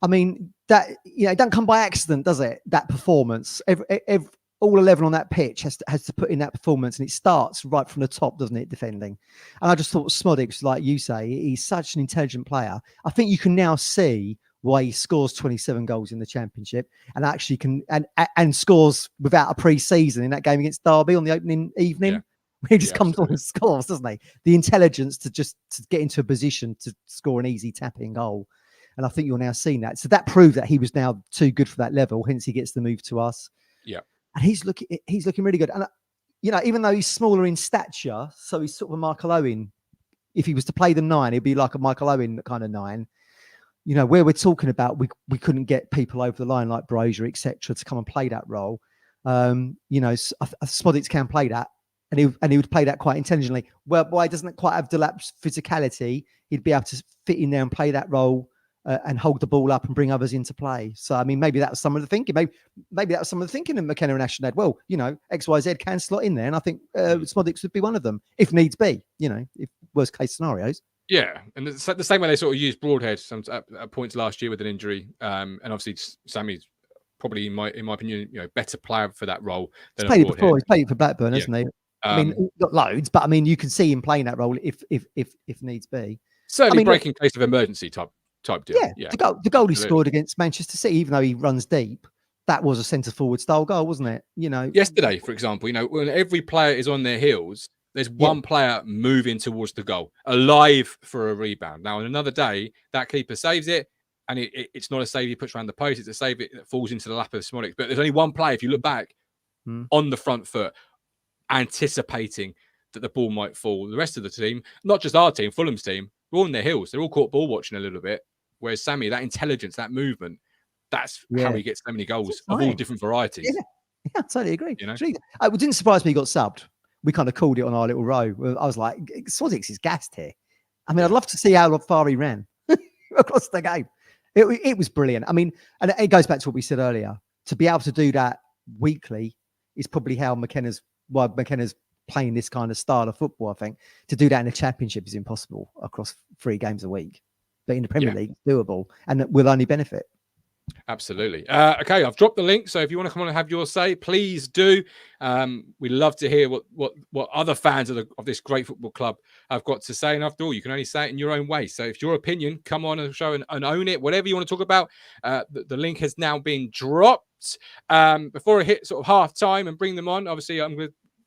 I mean, that, you know, it doesn't come by accident, does it? That performance, all 11 on that pitch has to put in that performance, and it starts right from the top, doesn't it? Defending, and I just thought Smodics, like you say, he's such an intelligent player. I think you can now see why he scores 27 goals in the Championship, and actually can and scores without a pre-season in that game against Derby on the opening evening. Yeah. He just comes on and scores, doesn't he? The intelligence to get into a position to score an easy tapping goal. And I think you're now seeing that. So that proved that he was now too good for that level. Hence, he gets the move to us. Yeah. And he's looking really good. And, you know, even though he's smaller in stature, so he's sort of a Michael Owen. If he was to play the 9, he'd be like a Michael Owen kind of 9. You know, where we're talking about, we couldn't get people over the line like Brozier, etc., to come and play that role. You know, Smodics can play that. And he would play that quite intelligently. Well, why doesn't it quite have Delap's physicality? He'd be able to fit in there and play that role and hold the ball up and bring others into play. So, I mean, maybe that was some of the thinking. Maybe that was some of the thinking of McKenna and Ashton had. Well, you know, XYZ can slot in there. And I think Smodics would be one of them, if needs be, you know, if worst case scenarios. Yeah, and the same way they sort of used Broadhead at points last year with an injury. And obviously, Sammy's probably, in my opinion, you know, better player for that role. He's played it before. He's played it for Blackburn, hasn't he? I mean, not loads, but I mean, you can see him playing that role if needs be. Certainly, breaking case of emergency type deal. Yeah. The goal he scored against Manchester City, even though he runs deep, that was a centre forward style goal, wasn't it? You know, yesterday, for example, you know, when every player is on their heels, there's one player moving towards the goal, alive for a rebound. Now, on another day, that keeper saves it, and it's not a save he puts around the post; it's a save that falls into the lap of Smodics. But there's only one player, if you look back, on the front foot, anticipating that the ball might fall. The rest of the team, not just our team, Fulham's team, we're all on their heels. They're all caught ball watching a little bit. Whereas Sammy, that intelligence, that movement, that's how he gets so many goals of all different varieties. Yeah, I totally agree. You know? It didn't surprise me he got subbed. We kind of called it on our little row. I was like, Smodics is gassed here. I mean, I'd love to see how far he ran across the game. It was brilliant. I mean, and it goes back to what we said earlier. To be able to do that weekly is probably how McKenna's playing this kind of style of football. I think to do that in the Championship is impossible across 3 games a week, but in the Premier League, it's doable and will only benefit. Absolutely. Okay, I've dropped the link, so if you want to come on and have your say, please do. We'd love to hear what other fans of this great football club have got to say. And after all, you can only say it in your own way. So if your opinion, come on and show and own it. Whatever you want to talk about, the link has now been dropped. Before I hit sort of half time and bring them on, obviously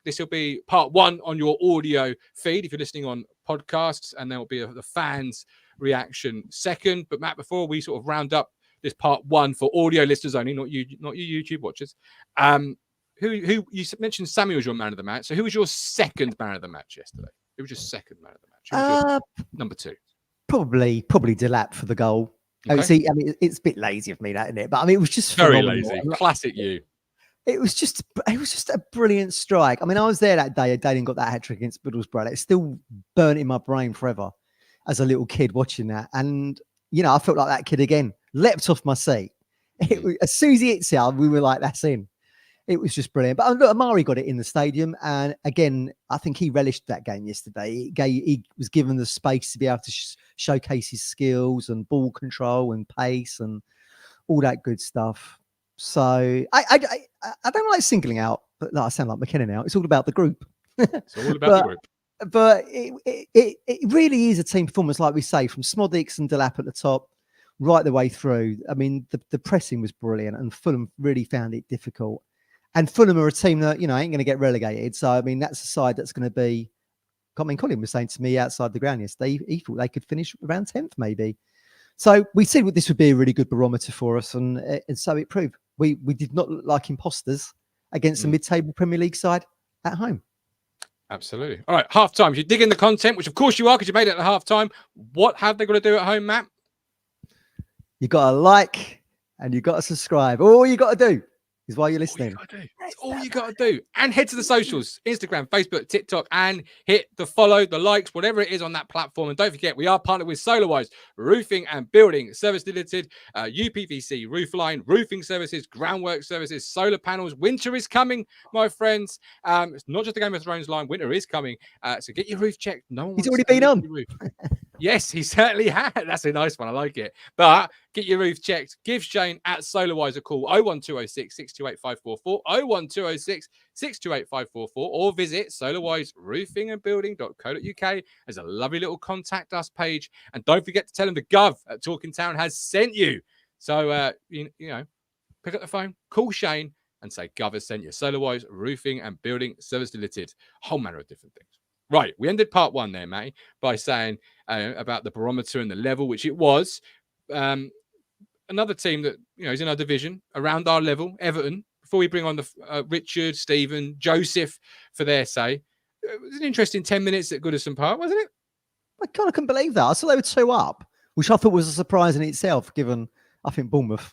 this will be part 1 on your audio feed if you're listening on podcasts, and there will be the fans' reaction second. But Matt, before we sort of round up this part 1 for audio listeners only, not you YouTube watchers. Who you mentioned Sammy was your man of the match. So who was your second man of the match yesterday? Who was your second man of the match? Who was your number 2? Probably Delap for the goal. Oh, Okay. see, I mean, it's a bit lazy of me, that, isn't it? But I mean, it was just Very phenomenal. lazy. Classic you. It was just a brilliant strike. I mean, I was there that day. Dayton got that hat trick against Middlesbrough. It's still burnt in my brain forever as a little kid watching that. And, you know, I felt like that kid again, leapt off my seat. As soon as he hits it, we were like, that's in. It was just brilliant. But look, Amari got it in the stadium. And again, I think he relished that game yesterday. He was given the space to be able to showcase his skills and ball control and pace and all that good stuff. So I don't like singling out, but no, I sound like McKenna now. It's all about the group. It's all about the group. But it really is a team performance, like we say, from Smodics and Delap at the top, right the way through. I mean, the pressing was brilliant, and Fulham really found it difficult. And Fulham are a team that, you know, ain't going to get relegated. So, I mean, that's a side that's going to be, I mean, Colin was saying to me outside the ground yesterday, he thought they could finish around 10th, maybe. So we said this would be a really good barometer for us. And so it proved. We did not look like imposters against a mid-table Premier League side at home. Absolutely. All right, half-time. If you dig in the content, which of course you are because you made it at half-time, what have they got to do at home, Matt? You got to like and you got to subscribe. All you got to do is while you're listening. That's all you got to do. And head to the socials, Instagram, Facebook, TikTok, and hit the follow, the likes, whatever it is on that platform. And don't forget, we are partnered with SolarWise Roofing and Building Service Limited, UPVC Roofline, Roofing Services, Groundwork Services, Solar Panels. Winter is coming, my friends. It's not just a Game of Thrones line. Winter is coming. So get your roof checked. No one He's already been on. Yes, he certainly had. That's a nice one. I like it. But get your roof checked. Give Shane at SolarWise a call, 01206 628 544, 01206 628 544, or visit solarwiseroofingandbuilding.co.uk. There's a lovely little contact us page. And don't forget to tell them the Gov at Talking Town has sent you. So, you know, pick up the phone, call Shane, and say Gov has sent you. SolarWise Roofing and Building Service Limited. A whole manner of different things. Right, we ended part one there, Matty, by saying about the barometer and the level, which it was. Another team that, you know, is in our division, around our level, Everton. Before we bring on the Richard, Stephen, Joseph for their say, it was an interesting 10 minutes at Goodison Park, wasn't it? I kind of couldn't believe that. I saw they were 2 up, which I thought was a surprise in itself, given I think Bournemouth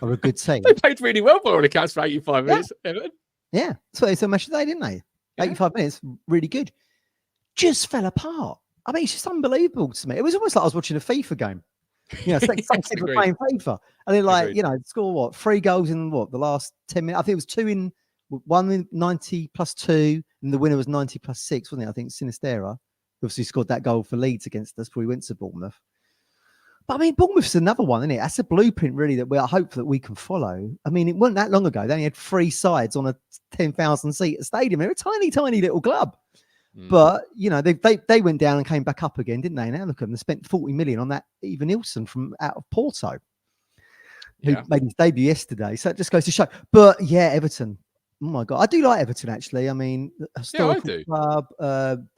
are a good team. They played really well for all accounts for 85 minutes, Everton. Yeah, that's what they said match today, didn't they? 85 minutes, really good. Just fell apart. I mean, it's just unbelievable to me. It was almost like I was watching a FIFA game. You know, some kids were playing FIFA. And they're like, you know, score what? 3 goals in what? The last 10 minutes? I think it was 2 in, 1 in 90 plus 2, and the winner was 90 plus 6, wasn't it? I think Sinistera obviously scored that goal for Leeds against us before we went to Bournemouth. But I mean, Bournemouth's another one, isn't it? That's a blueprint, really, that we're hopeful that we can follow. I mean, it wasn't that long ago. They only had 3 sides on a 10,000 seat stadium. They're a tiny, tiny little club. But, you know, they went down and came back up again, didn't they? Now look at them. They spent 40 million on that Eva Nilsson from out of Porto, who made his debut yesterday. So it just goes to show. But, yeah, Everton. Oh, my God. I do like Everton, actually. I mean, historical club,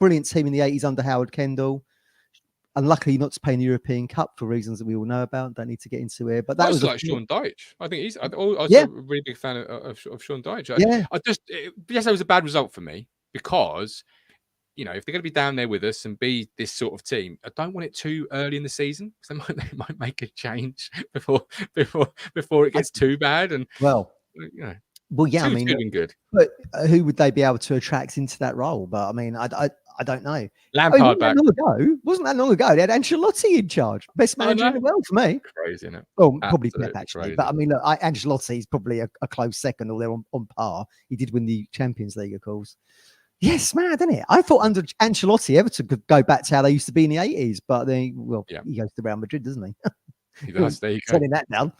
brilliant team in the 80s under Howard Kendall. Unluckily not to play in the European Cup for reasons that we all know about. Don't need to get into here. But that was like Sean Dyche. I think I was a really big fan of Sean Dyche. Yes, that was a bad result for me because, you know, if they're going to be down there with us and be this sort of team, I don't want it too early in the season because they might make a change before it gets too bad. And well, you know, I mean, feeling good. But who would they be able to attract into that role? But I mean, I don't know. Lampard back. Wasn't that long ago? They had Ancelotti in charge, best manager in the world for me. Crazy, isn't it? Well, probably Pep actually, crazy. But I mean, look, Ancelotti's probably a close second, or they're on par. He did win the Champions League, of course. Yes, mad, isn't it? I thought under Ancelotti, Everton could go back to how they used to be in the 80s, but he goes to Real Madrid, doesn't he? He does. There you go. Turning that down.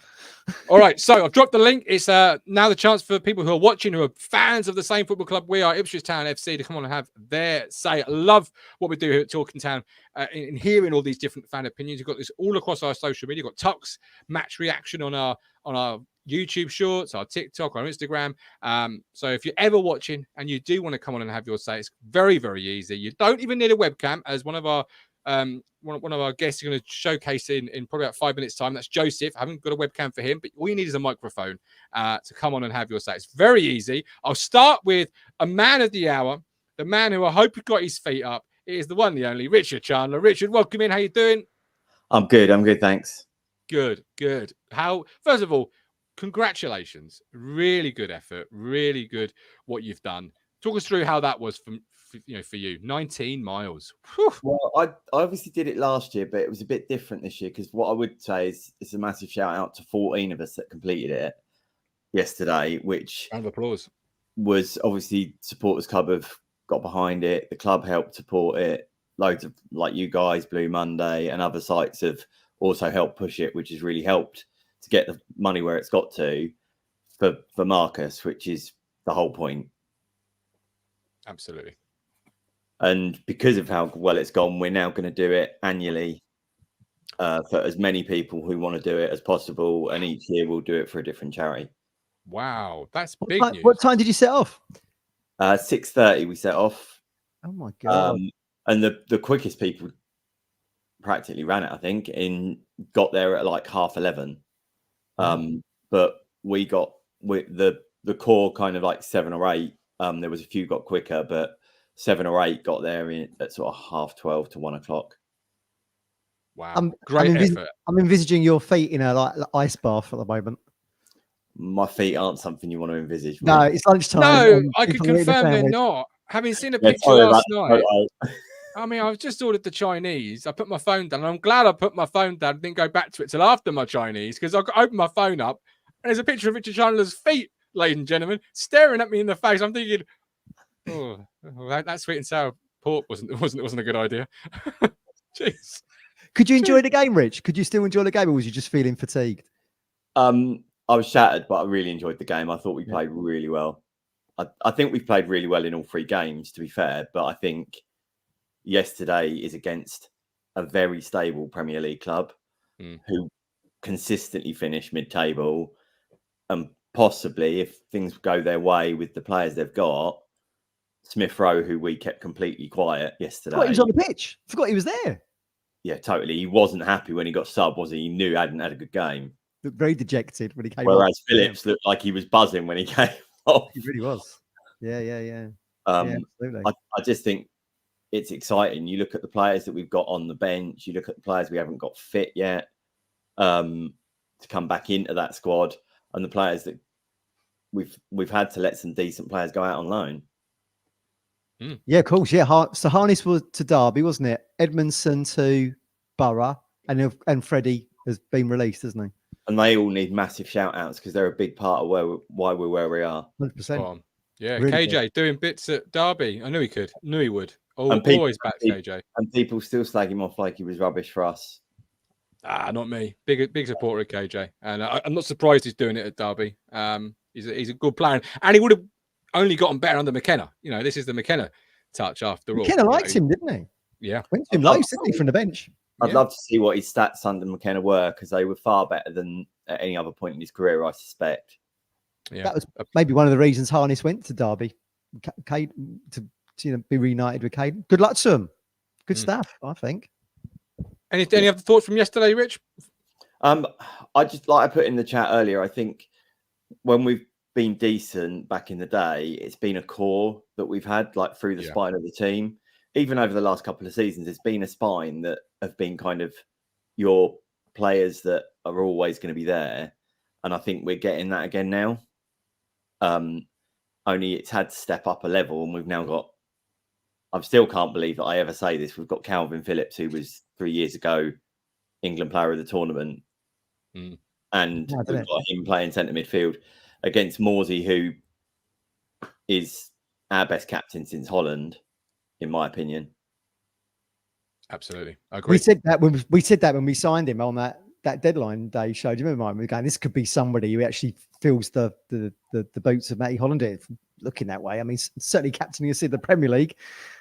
All right, so I've dropped the link. It's now the chance for people who are watching, who are fans of the same football club we are, Ipswich Town FC, to come on and have their say. I love what we do here at Talking Town in hearing all these different fan opinions. You've got this all across our social media. You've got Tuck's match reaction on our YouTube shorts, our TikTok, our Instagram. So if you're ever watching and you do want to come on and have your say, it's very, very easy. You don't even need a webcam, as one of our guests are going to showcase in probably about 5 minutes time. That's Joseph. I haven't got a webcam for him, but all you need is a microphone to come on and have your say. It's very easy. I'll start with a man of the hour, the man who I hope got his feet up. It is the one, the only Richard Chandler. Richard, welcome in. How you doing? I'm good. Thanks. Good. How? First of all, congratulations. Really good effort. Really good what you've done. Talk us through how that was for you. 19 miles. Whew. Well, I obviously did it last year, but it was a bit different this year because what I would say is it's a massive shout out to 14 of us that completed it yesterday, which Round of applause. was obviously supporters club have got behind it. The club helped support it. Loads of like you guys, Blue Monday, and other sites have also helped push it, which has really helped to get the money where it's got to for Marcus, which is the whole point. Absolutely. And because of how well it's gone, we're now going to do it annually for as many people who want to do it as possible. And each year we'll do it for a different charity. Wow, that's big news. What time did you set off? 6:30 we set off. Oh my god! And the quickest people practically ran it, I think, got there at like 11:30. But we got with the core kind of like 7 or 8. There was a few got quicker, but 7 or 8 got there at sort of 12:30 to 1 o'clock. Wow, great effort. I'm envisaging your feet in a like ice bath at the moment. My feet aren't something you want to envisage. No, it's lunchtime. No, I can confirm they're not. Having seen a picture last night, I mean, I've just ordered the Chinese. I put my phone down, and I'm glad I put my phone down. I didn't go back to it till after my Chinese because I opened my phone up and there's a picture of Richard Chandler's feet, ladies and gentlemen, staring at me in the face. I'm thinking, oh, that sweet and sour pork wasn't a good idea. Jeez. Could you enjoy the game, Rich? Could you still enjoy the game, or was you just feeling fatigued? I was shattered, but I really enjoyed the game. I thought we played really well. I think we've played really well in all 3 games, to be fair. But I think yesterday is against a very stable Premier League club who consistently finish mid-table. And possibly, if things go their way with the players they've got, Smith Rowe, who we kept completely quiet yesterday. Forgot he was on the pitch. Forgot he was there. Yeah, totally. He wasn't happy when he got subbed, was he? He knew he hadn't had a good game. Looked very dejected when he came. Whereas Phillips looked like he was buzzing when he came off. He really was. Yeah. Absolutely. I just think it's exciting. You look at the players that we've got on the bench. You look at the players we haven't got fit yet to come back into that squad, and the players that we've had to let some decent players go out on loan. Yeah, of course. Yeah, so Harness was to Derby, wasn't it? Edmondson to Borough, and Freddie has been released, hasn't he? And they all need massive shout outs because they're a big part of why we're where we are. 100%. Yeah, Really KJ good. Doing bits at Derby. I knew he could. Knew he would. Always back KJ. And people still slag him off like he was rubbish for us. Not me. Big supporter of KJ, and I'm not surprised he's doing it at Derby. He's a good player, and he would have only gotten better under McKenna. You know, this is the McKenna touch after all. McKenna liked him, didn't he? Yeah, went to him low, didn't he, from the bench? I'd love to see what his stats under McKenna were because they were far better than at any other point in his career, I suspect. Yeah, that was maybe one of the reasons Harness went to Derby, to be reunited with Caden. Good luck to him. Good stuff, I think. Any other thoughts from yesterday, Rich? I just like I put in the chat earlier. I think when we've been decent back in the day, it's been a core that we've had like through the spine of the team. Even over the last couple of seasons, it's been a spine that have been kind of your players that are always going to be there. And I think we're getting that again now. Only it's had to step up a level, and we've now got. I still can't believe that I ever say this. We've got Calvin Phillips, who was 3 years ago England player of the tournament, and we've got him playing centre midfield against Morsey, who is our best captain since Holland, in my opinion. Absolutely, I agree. We said that when we signed him on that deadline day show. Do you remember? We were going, this could be somebody who actually fills the boots of Matty Holland. Looking that way, I mean, certainly captaining us in the Premier League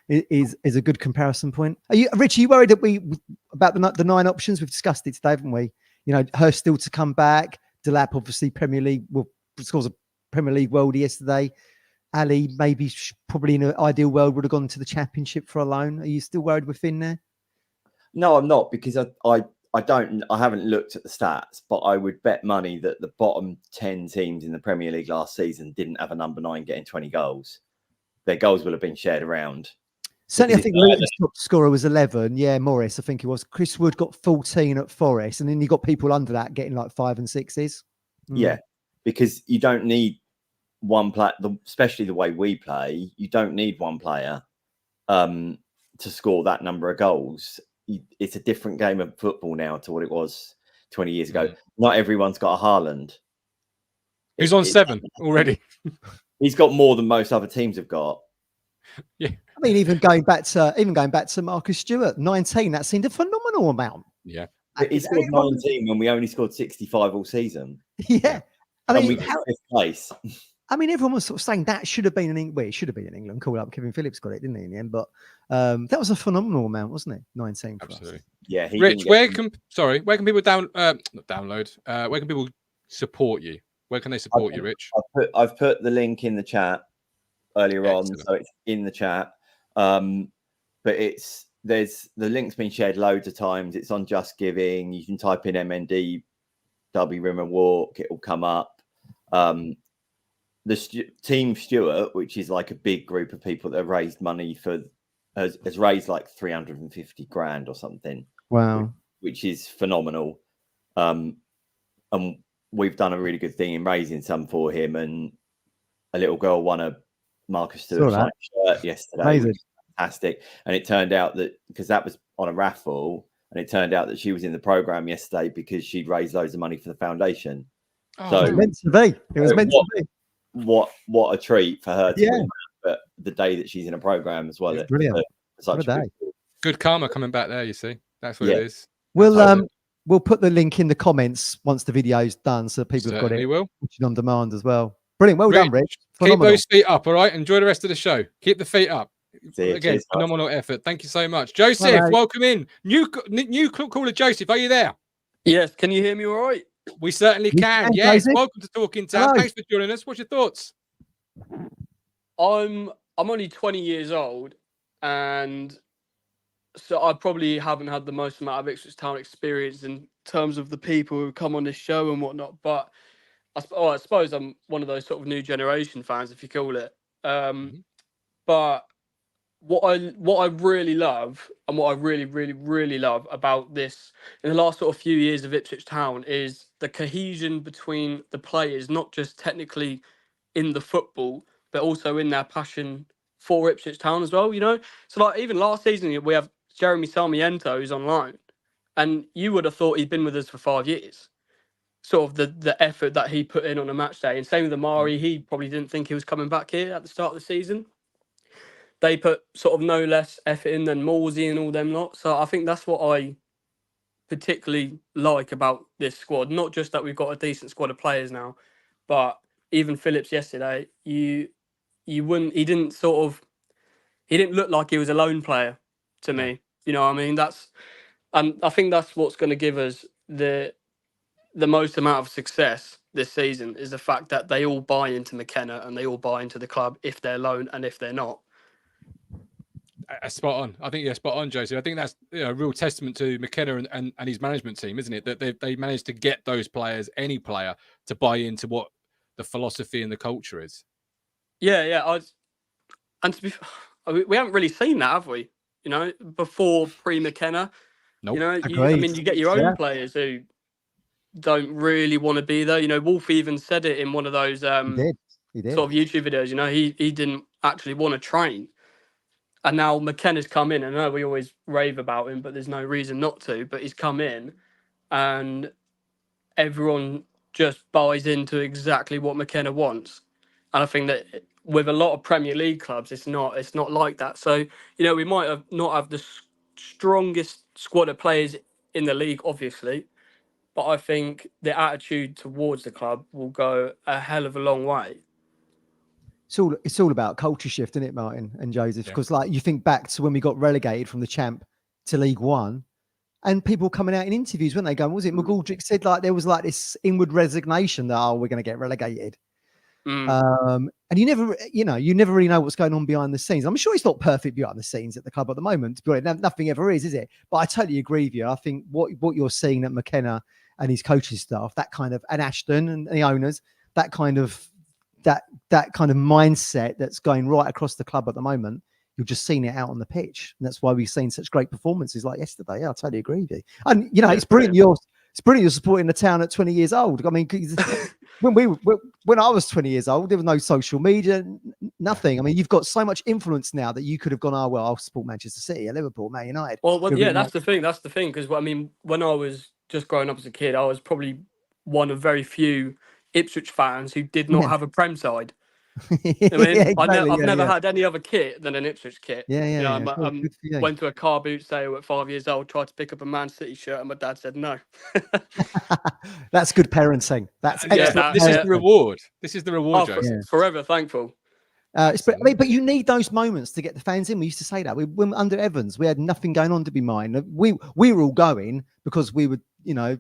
is a good comparison point. Rich? Are you worried about the 9 options? We've discussed it today, haven't we? You know, Hurst still to come back. Delap, obviously, Premier League. Well, scores a Premier League worldie yesterday. Ali, maybe probably in an ideal world would have gone to the Championship for a loan. Are you still worried we're Finn there? No, I'm not, because I haven't looked at the stats, but I would bet money that the bottom 10 teams in the Premier League last season didn't have a number 9 getting 20 goals. Their goals will have been shared around. Certainly, I Because think it's Luton's top scorer was 11. Yeah, Morris, I think it was. Chris Wood got 14 at Forest, and then you got people under that getting like 5 and 6s. Yeah, because you don't need one player, especially the way we play. You don't need one player to score that number of goals. It's a different game of football now to what it was 20 years ago. Not everyone's got a Haaland. Who's on 7 already? He's got more than most other teams have got. Yeah. I mean, even going back to Marcus Stewart, 19. That seemed a phenomenal amount. Yeah. But he scored 19 when we only scored 65 all season. Yeah. I And mean, we got 5th place. I mean, everyone was sort of saying that should have been it should have been in England. Called up Kevin Phillips got it, didn't he, in the end? But that was a phenomenal amount, wasn't it? 19 for Absolutely. us. Yeah. Rich, where can people download? Where can people support you? Where can they support you, Rich? I've put the link in the chat earlier on, so it's in the chat. But there's the link's been shared loads of times. It's on Just Giving. You can type in MND Derby Rimmer Walk, it will come up. The Team Stewart, which is like a big group of people that have raised money has raised like 350 grand or something. Wow. Which is phenomenal. And we've done a really good thing in raising some for him. And a little girl won a Marcus Stewart shirt yesterday. Amazing. Fantastic. And it turned out that because that was on a raffle, and it turned out that she was in the program yesterday because she'd raised loads of money for the foundation. So it was meant to be. It was meant to be. What a treat for her to Yeah. win that, but the day that she's in a program as well. It's brilliant. Such What a day. Good karma coming back there, you see. That's what it is. We'll put the link in the comments once the video's done, so people have got it watching on demand as well. Brilliant. Well done, Rich. Phenomenal. Keep those feet up, all right? Enjoy the rest of the show. Keep the feet up. Again, cheers, phenomenal effort. Thank you so much. Joseph, welcome in. New caller Joseph, are you there? Yes. Can you hear me all right? We certainly can. Yes. Joseph. Welcome to Talking Town. Thanks for joining us. What's your thoughts? I'm only 20 years old, and so I probably haven't had the most amount of Ipswich Town experience in terms of the people who come on this show and whatnot. But I suppose I'm one of those sort of new generation fans, if you call it. But what I really love, and what I really, really, really love about this in the last sort of few years of Ipswich Town is the cohesion between the players, not just technically in the football, but also in their passion for Ipswich Town as well, you know? So like even last season, we have Jeremy Sarmiento who's on loan, and you would have thought he'd been with us for 5 years. Sort of the effort that he put in on a match day. And same with Amari, he probably didn't think he was coming back here at the start of the season. They put sort of no less effort in than Morsey and all them lot. So I think that's what I particularly like about this squad. Not just that we've got a decent squad of players now, but even Phillips yesterday, he didn't look like he was a lone player to me. You know what I mean? And I think that's what's going to give us the most amount of success this season is the fact that they all buy into McKenna and they all buy into the club if they're loan and if they're not. Spot on. I think you're spot on, Josie. I think that's a real testament to McKenna and his management team, isn't it? That they managed to get those players, any player, to buy into what the philosophy and the culture is. Yeah. And to be, we haven't really seen that, have we? You know, before pre-McKenna. Nope. You know, you get your own players who don't really want to be there. You know, Wolf even said it in one of those he did. sort of YouTube videos. You know, he didn't actually want to train. And now McKenna's come in, and I know we always rave about him, but there's no reason not to. But he's come in, and everyone just buys into exactly what McKenna wants. And I think that with a lot of Premier League clubs, it's not like that. So, you know, we might not have the strongest squad of players in the league, obviously, but I think the attitude towards the club will go a hell of a long way. It's all about culture shift, isn't it, Martin and Joseph? Because like you think back to when we got relegated from the Champ to League One, and people coming out in interviews when they go, was it McGoldrick said like there was like this inward resignation that we're going to get relegated, and you never really know what's going on behind the scenes. I'm sure it's not perfect behind the scenes at the club at the moment. Nothing ever is it? But I totally agree with you. I think what you're seeing at McKenna and his coaching staff, that kind of, and Ashton and the owners, that kind of mindset that's going right across the club at the moment You're just seeing it out on the pitch, and that's why we've seen such great performances like yesterday. Yeah, I totally agree with you. And you know, it's brilliant. It's brilliant you're supporting the town at 20 years old. I mean, when I was 20 years old, there was no social media, nothing. I mean, you've got so much influence now that you could have gone, oh well, I'll support Manchester City, Liverpool, Man United. Well, yeah, that's the thing. That's the thing, because I mean, when I was just growing up as a kid, I was probably one of very few Ipswich fans who did not have a Prem side. I mean, Yeah, exactly, I've never had any other kit than an Ipswich kit. Yeah. Went to a car boot sale at 5 years old, tried to pick up a Man City shirt, and my dad said no. That's good parenting. That's excellent. This is the reward. This is the reward, Joseph. Forever thankful. But you need those moments to get the fans in. We used to say that. When under Evans, we had nothing going on, to be mine. We were all going because we were, you know,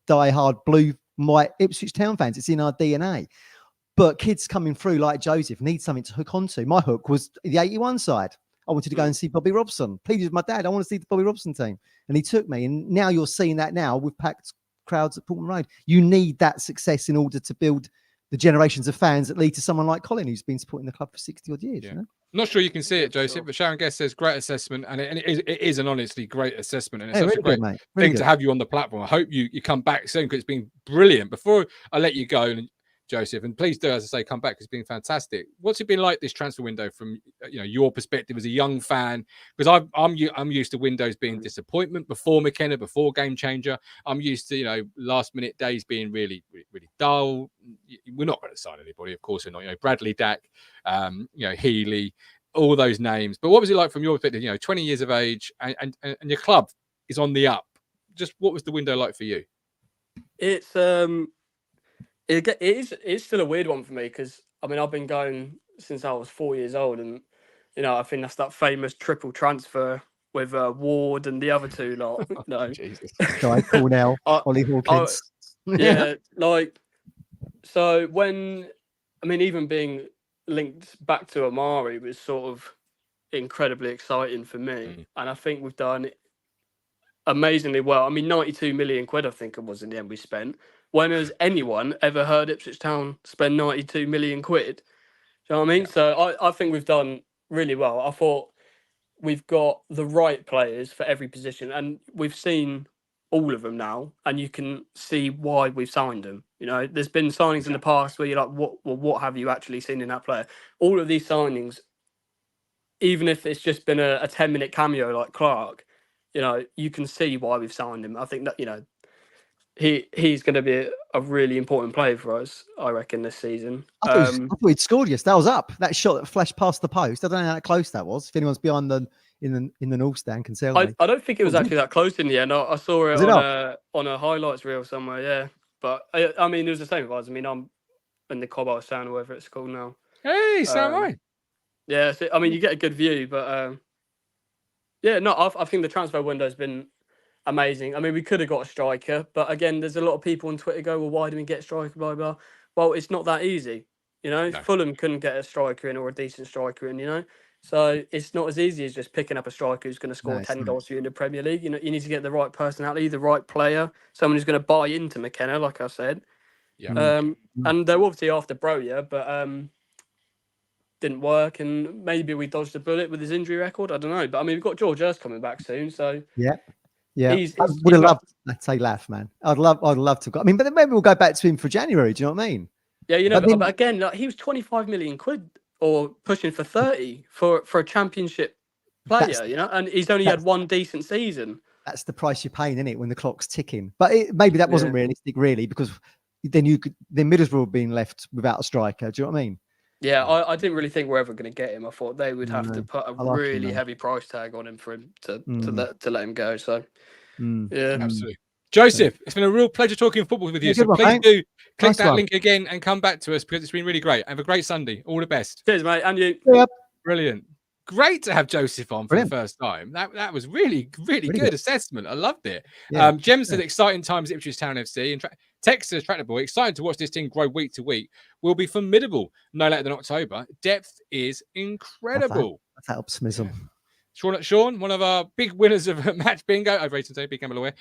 die-hard blue white Ipswich Town fans. It's in our DNA. But kids coming through like Joseph need something to hook onto. My hook was the 81 side. I wanted to go and see Bobby Robson. Pleaded with my dad, I want to see the Bobby Robson team. And he took me. And now you're seeing that now with packed crowds at Portman Road. You need that success in order to build the generations of fans that lead to someone like Colin, who's been supporting the club for 60 odd years. Yeah. You know? I'm not sure you can see it, Joseph, but Sharon Guest says great assessment, and it is an honestly great assessment, and it's such a great thing to have you on the platform. I hope you come back soon, because it's been brilliant. Before I let you go, Joseph, and please do, as I say, come back. It's been fantastic. What's it been like this transfer window from your perspective as a young fan? Because I'm used to windows being disappointment before McKenna, before game changer. I'm used to last minute days being really, really, really dull. We're not going to sign anybody, of course. We're not. Bradley Dack, Healy, all those names. But what was it like from your perspective? 20 years of age, and your club is on the up. Just what was the window like for you? It's It's still a weird one for me, because I mean, I've been going since I was 4 years old, and I think that's that famous triple transfer with Ward and the other two lot. Jesus. Cornell, Ollie Hawkins. Yeah, so when even being linked back to Amari was sort of incredibly exciting for me, and I think we've done it amazingly well. I mean, 92 million quid, I think it was in the end we spent. When has anyone ever heard Ipswich Town spend 92 million quid? Do you know what I mean? Yeah. So I think we've done really well. I thought we've got the right players for every position, and we've seen all of them now, and you can see why we've signed them. There's been signings in the past where you're like, what have you actually seen in that player? All of these signings, even if it's just been a 10-minute cameo like Clark, you can see why we've signed him. I think that, he's going to be a really important player for us, I reckon, this season. I thought he'd scored yesterday. That was up. That shot that flashed past the post. I don't know how close that was. If anyone's behind in the North Stand can tell me. I don't think it was actually that close in the end. I saw it on a highlights reel somewhere, yeah. But I mean, it was the same with us. I mean, I'm in the Cobalt Stand or whatever it's called now. Hey, so am I. Yeah, so, I mean, you get a good view, but I think the transfer window's been amazing. I mean, we could have got a striker, but again, there's a lot of people on Twitter go, well, why didn't we get a striker, blah, blah. Well, it's not that easy. No. Fulham couldn't get a striker in, or a decent striker in, So it's not as easy as just picking up a striker who's going to score 10 goals for you in the Premier League. You need to get the right personality, the right player, someone who's going to buy into McKenna, like I said. Yeah. And they're obviously after Broja, but didn't work, and maybe we dodged a bullet with his injury record. I don't know. But I mean, we've got George Hurst coming back soon, so yeah. I would have loved. I'd say laugh, man. I'd love to go. I mean, but then maybe we'll go back to him for January. Do you know what I mean? Yeah, but again, he was 25 million quid, or pushing for 30 for a championship player. And he's only had one decent season. That's the price you're paying, isn't it? When the clock's ticking. But maybe that wasn't realistic, really, because then Middlesbrough being left without a striker. Do you know what I mean? Yeah, I didn't really think we're ever going to get him. I thought they would have to put a really heavy price tag on him for him to let him go. So, yeah, absolutely. Joseph, it's been a real pleasure talking football with you. So please do click that link again and come back to us, because it's been really great. Have a great Sunday. All the best. Cheers, mate. And you. Yep. Brilliant. Great to have Joseph on for the first time. That was really good assessment. I loved it. Yeah. Jem said exciting times at Ipswich Town FC. And Texas Tractor Boy, excited to watch this team grow week to week. Will be formidable no later than October. Depth is incredible. That's that optimism. Sean, one of our big winners of Match Bingo over Day, big Campbell aware.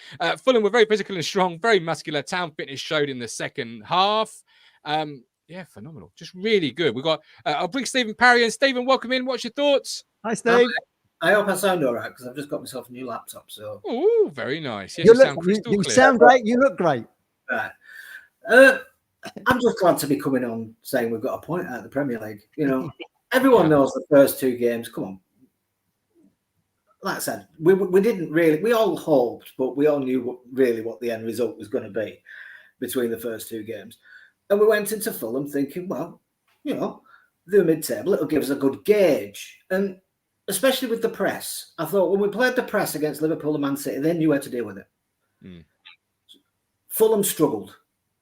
Fulham were very physical and strong, very muscular. Town fitness showed in the second half. Yeah, phenomenal. Just really good. We've got, I'll bring Stephen Parry in. Stephen, welcome in. What's your thoughts? Hi, Steve. I hope I sound all right because I've just got myself a new laptop. So, Oh, very nice. Yes, you sound crystal you clear. sound great. You look great. right. I'm just glad to be coming on saying we've got a point out of the Premier League. You know, everyone knows the first two games. Come on. Like I said, we didn't really, we all hoped, but we all knew what the end result was going to be between the first two games. And we went into Fulham thinking, well, you know, they're mid-table, it'll give us a good gauge. And especially with the press, I thought when we played the press against Liverpool and Man City, they knew how to deal with it. Fulham struggled.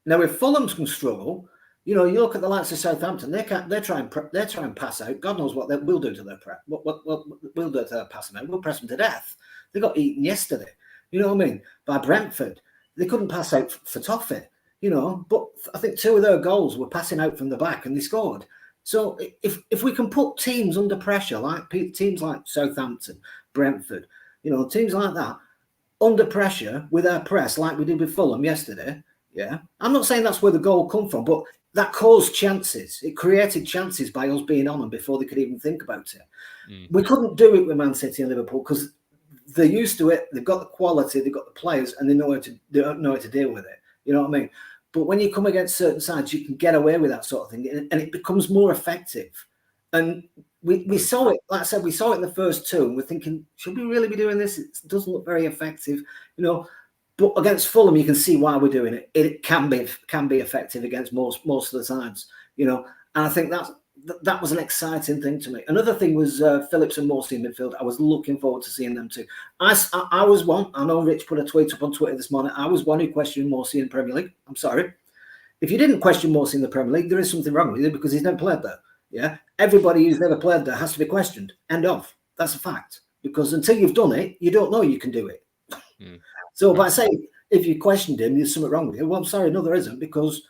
Now, if Fulham can struggle, you know, you look at the likes of Southampton, they try and pass out. God knows what we'll do to their press. What we'll do to their passing out. We'll press them to death. They got eaten yesterday. You know what I mean? By Brentford. They couldn't pass out for toffee, you know. But I think two of their goals were passing out from the back and they scored. So if we can put teams under pressure, like teams like Southampton, Brentford, you know, teams like that, under pressure with our press, like we did with Fulham yesterday, yeah. I'm not saying that's where the goal come from, but that caused chances. It created chances by us being on them before they could even think about it. We couldn't do it with Man City and Liverpool because they're used to it. They've got the quality, they've got the players, and they know how to deal with it. You know what I mean? But when you come against certain sides, you can get away with that sort of thing, and it becomes more effective. And we saw it, like I said, we saw it in the first two, and we're thinking, should we really be doing this? It doesn't look very effective, you know. But against Fulham, you can see why we're doing it. It can be effective against most of the sides, you know. And I think that was an exciting thing to me. Another thing was Phillips and Morsey in midfield. I was looking forward to seeing them too. I was one. I know Rich put a tweet up on Twitter this morning. I was one who questioned Morsey in the Premier League. I'm sorry. If you didn't question Morsey in the Premier League, there is something wrong with you because he's never played there. Yeah, everybody who's never played there has to be questioned. End of. That's a fact. Because until you've done it, you don't know you can do it. So by saying if you questioned him, there's something wrong with you. Well, I'm sorry, no, there isn't, because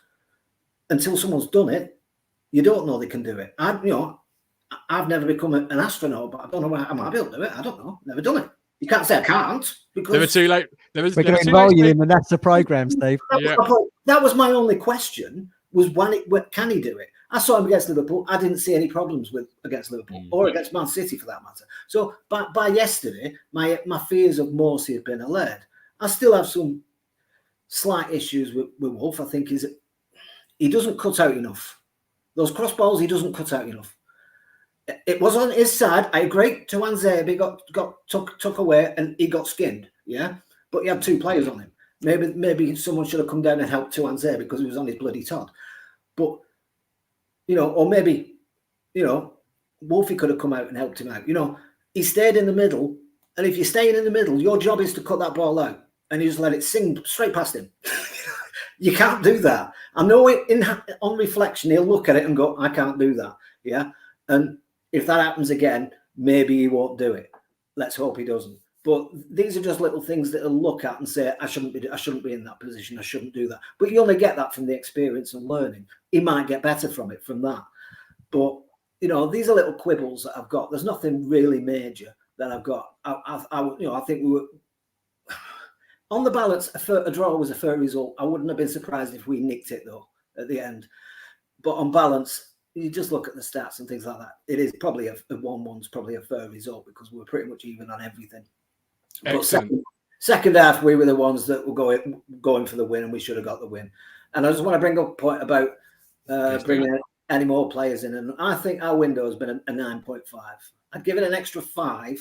until someone's done it, you don't know they can do it. I've never become an astronaut, but I don't know why I might be able to do it. I don't know. Never done it. You can't say I can't because never too late. We're going to enroll you in the NASA program, Steve. That was my only question: was when can he do it? I saw him against Liverpool. I didn't see any problems against Liverpool or against Man City for that matter. So by yesterday, my fears of Morsey have been allayed. I still have some slight issues with Wolf. I think he doesn't cut out enough. Those cross balls, he doesn't cut out enough. It was on his side. I agree. Tuanzebe got took away and he got skinned. Yeah, but he had two players on him. Maybe someone should have come down and helped Tuanzebe because he was on his bloody Todd. But you know, or maybe you know, Wolfie could have come out and helped him out. You know, he stayed in the middle, and if you're staying in the middle, your job is to cut that ball out. And you just let it sing straight past him. You can't do that. I know on reflection, he'll look at it and go, I can't do that. Yeah. And if that happens again, maybe he won't do it. Let's hope he doesn't. But these are just little things that he'll look at and say, I shouldn't be in that position. I shouldn't do that. But you only get that from the experience and learning. He might get better from that. But, you know, these are little quibbles that I've got. There's nothing really major that I've got. I think we were... On the balance, a draw was a fair result. I wouldn't have been surprised if we nicked it, though, at the end. But on balance, you just look at the stats and things like that. It is probably a 1-1's probably a fair result because we were pretty much even on everything. Excellent. But second half, we were the ones that were going for the win, and we should have got the win. And I just want to bring up a point about bringing any more players in. And I think our window has been a 9.5. I'd give it an extra 5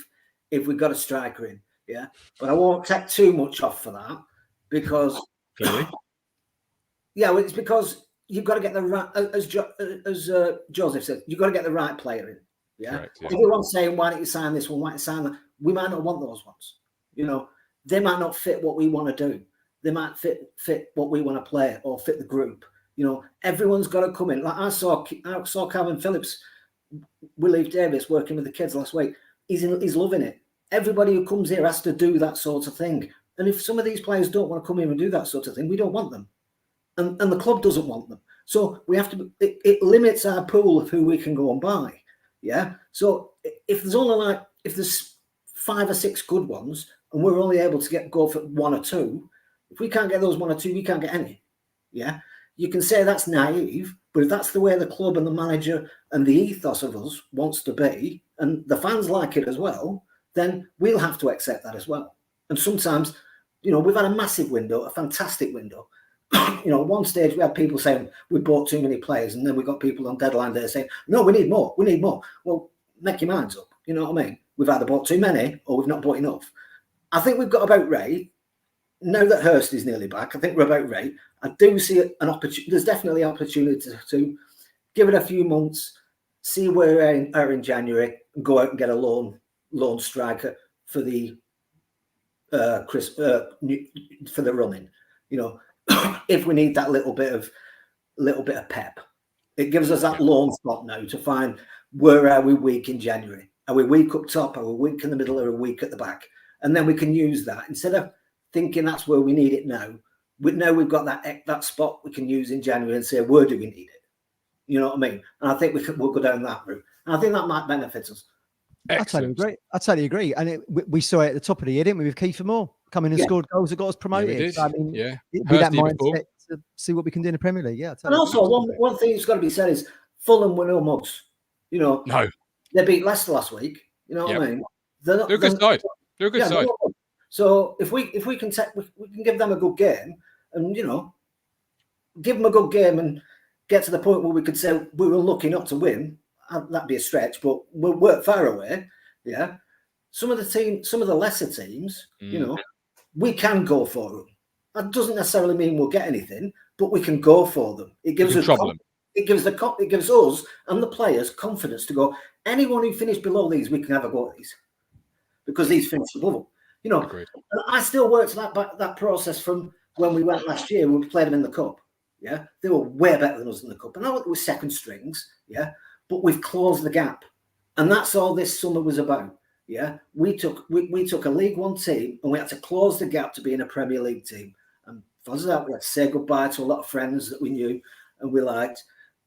if we got a striker in. Yeah, but I won't take too much off for that because, yeah, well, it's because you've got to get the right, as Joseph said, you've got to get the right player in. Yeah, correct, yeah. Everyone's saying, why don't you sign this one? Why don't you sign that? We might not want those ones. You know, they might not fit what we want to do. They might fit what we want to play or fit the group. You know, everyone's got to come in. Like I saw Calvin Phillips, Willie Davis working with the kids last week. He's loving it. Everybody who comes here has to do that sort of thing. And if some of these players don't want to come here and do that sort of thing, we don't want them. And the club doesn't want them. So we have to, it limits our pool of who we can go and buy. Yeah. So if there's 5 or 6 good ones and we're only able to go for 1 or 2, if we can't get those 1 or 2, we can't get any. Yeah. You can say that's naive, but if that's the way the club and the manager and the ethos of us wants to be, and the fans like it as well, then we'll have to accept that as well. And sometimes, we've had a massive window, a fantastic window. At one stage we had people saying we bought too many players, and then we got people on deadline day saying, no, we need more. Well, make your minds up. You know what I mean? We've either bought too many or we've not bought enough. I think we've got about right. Now that Hurst is nearly back, I think we're about right. I do see an opportunity. There's definitely opportunity to give it a few months, see where we are in January, and go out and get a loan striker for the for the running. If we need that little bit of pep, it gives us that loan spot now to find where are we weak in January. Are we weak up top? Are we weak in the middle? Or are we weak at the back? And then we can use that instead of thinking that's where we need it now. We've got that spot we can use in January and say, where do we need it? You know what I mean? And I think we'll go down that route. And I think that might benefit us. Excellent. I totally agree. And we saw it at the top of the year, didn't we, with Kiefer Moore coming and scored goals that got us promoted. Yeah, so, I mean, with that mindset to see what we can do in the Premier League. Yeah. And also, one thing that's got to be said is Fulham were no mugs. No. They beat Leicester last week. You know what I mean? They're a good side. They're a good side. So if we can give them a good game, and give them a good game and get to the point where we could say we were lucky not to win, that'd be a stretch, but we're far away. Yeah. Some of the lesser teams, we can go for them. That doesn't necessarily mean we'll get anything, but we can go for them. It gives us problem. It gives us and the players confidence to go. Anyone who finished below these, we can have a go at these, because these finished above them. Agreed. I still worked that process from when we went last year. We played them in the cup. Yeah, they were way better than us in the cup, and I was second strings. Yeah, but we've closed the gap, and that's all this summer was about. Yeah, we took a League One team, and we had to close the gap to being a Premier League team. And for that, we had to say goodbye to a lot of friends that we knew and we liked.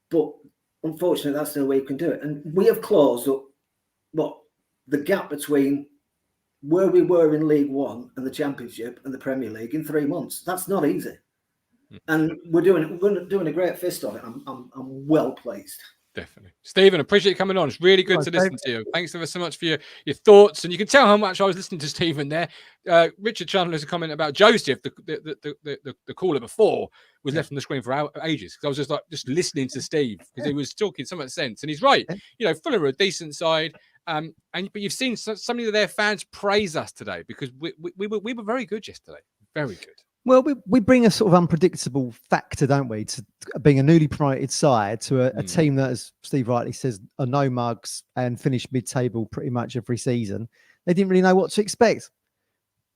But unfortunately, that's the way we can do it. And we have closed up the gap between where we were in League One and the Championship and the Premier League in 3 months. That's not easy. And we're doing a great fist of it. I'm well pleased. Definitely. Stephen, appreciate you coming on. It's really good to listen to you. Thanks ever so much for your thoughts. And you can tell how much I was listening to Stephen there. Richard Chandler has a comment about Joseph, the caller before, was left on the screen for ages. Because I was just listening to Steve because he was talking so much sense. And he's right. Fulham are a decent side. But you've seen so many of their fans praise us today because we were very good yesterday. Very good. Well, we bring a sort of unpredictable factor, don't we, to being a newly promoted side to a team that, as Steve rightly says, are no mugs and finish mid-table pretty much every season. They didn't really know what to expect.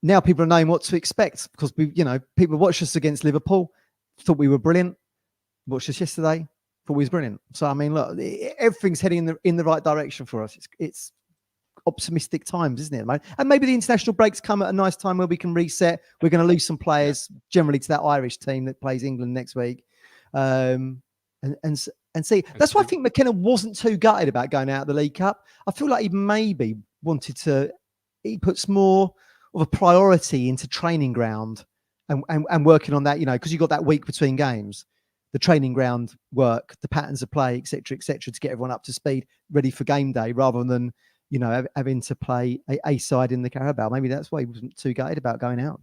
Now people are knowing what to expect because people watched us against Liverpool, thought we were brilliant. Watched us yesterday, thought we was brilliant. So I mean, look, everything's heading in the right direction for us. It's optimistic times, isn't it, mate? And maybe the international breaks come at a nice time where we can reset. We're going to lose some players generally to that Irish team that plays England next week, and see. That's why I think McKenna wasn't too gutted about going out of the League Cup. I feel like he maybe wanted to. He puts more of a priority into training ground and working on that. Because you got that week between games, the training ground work, the patterns of play, etc., to get everyone up to speed, ready for game day, rather than having to play a side in the Carabao. Maybe that's why he wasn't too gutted about going out.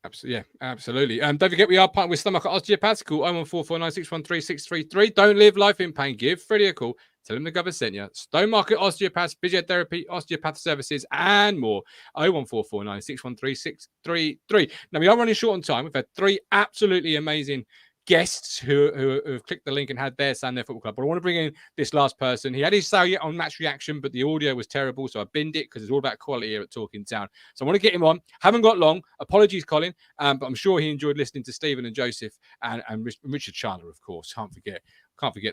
Absolutely, yeah, absolutely. Don't forget, we are partnered with Stowmarket Osteopaths. Call 01449613613. Don't live life in pain. Give Freddie a call. Tell him the government sent you. Stowmarket Osteopaths, physiotherapy, osteopath services, and more. 01449613633. Now, we are running short on time. We've had 3 absolutely amazing guests who have clicked the link and had their Sunday Football Club. But I want to bring in this last person. He had his say on Match Reaction, but the audio was terrible, so I binned it because it's all about quality here at Talking Town. So I want to get him on. Haven't got long. Apologies, Colin, but I'm sure he enjoyed listening to Stephen and Joseph and Richard Chandler, of course. Can't forget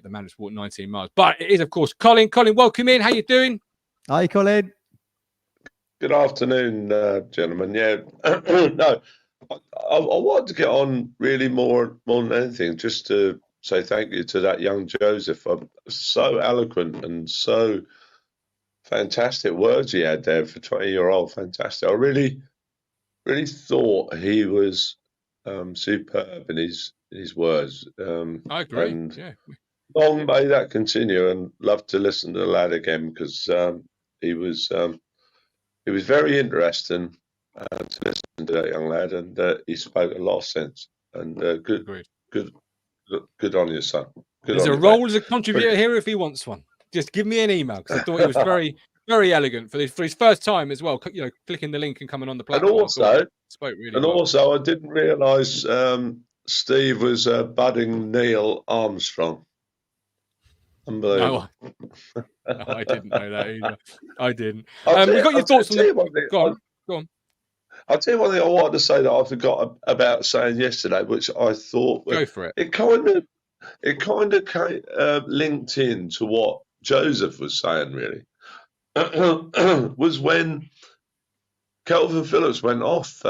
the man who's walked 19 miles. But it is, of course, Colin. Colin, welcome in. How you doing? Hi, Colin. Good afternoon, gentlemen. Yeah, no. I wanted to get on really more than anything, just to say thank you to that young Joseph. So eloquent and so fantastic words he had there for 20-year-old. Fantastic. I really thought he was superb in his words. I agree. And long may that continue, and love to listen to the lad again because he was very interesting to listen to that young lad, and he spoke a lot of sense. And good on you, son. There's a role as a contributor here if he wants one. Just give me an email, because I thought he was very, very elegant for his first time as well. You know, clicking the link and coming on the platform. And also, spoke really well. Also, I didn't realise Steve was budding Neil Armstrong. Unbelievable. No, I didn't know that either. I didn't. We got your thoughts on the. Go on. I'll tell you one thing I wanted to say that I forgot about saying yesterday, which I thought go for it. It kind of linked in to what Joseph was saying. Really, was when Kelvin Phillips went off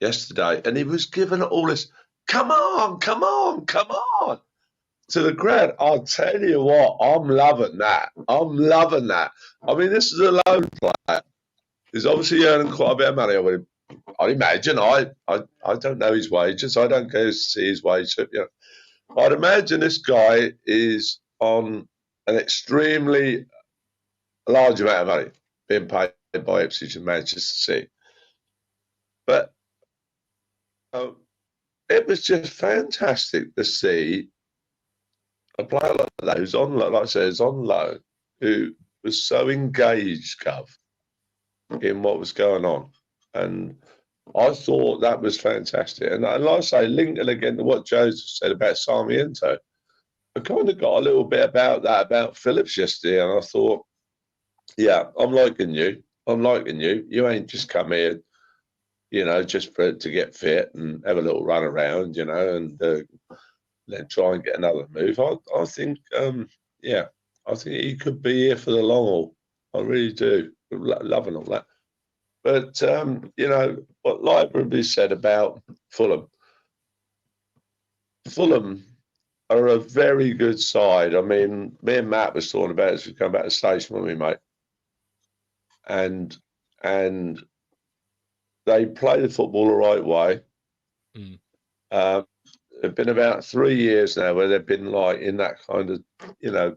yesterday, and he was giving all this, come on, to the crowd. I'll tell you what, I'm loving that. I mean, this is a loan player. He's obviously earning quite a bit of money. I'd imagine. I don't know his wages. I don't go to see his wage slip. You know. I'd imagine this guy is on an extremely large amount of money being paid by Ipswich and Manchester City. But it was just fantastic to see a player like that who's on, like I said, is on loan, who was so engaged, Gov, in what was going on. And I thought that was fantastic. And like I say, linking again to what Joseph said about Sarmiento, I kind of got a little bit about that, about Phillips yesterday. And I thought, yeah, I'm liking you. You ain't just come here, you know, just to get fit and have a little run around, you know, and then try and get another move. I think, I think he could be here for the long haul. I really do. Loving all that. But, you know, what Library said about Fulham. Fulham are a very good side. I mean, me and Matt was talking about it as we come back to the station, weren't we, mate? And they play the football the right way. It's been about 3 years now where they've been like in that kind of, you know,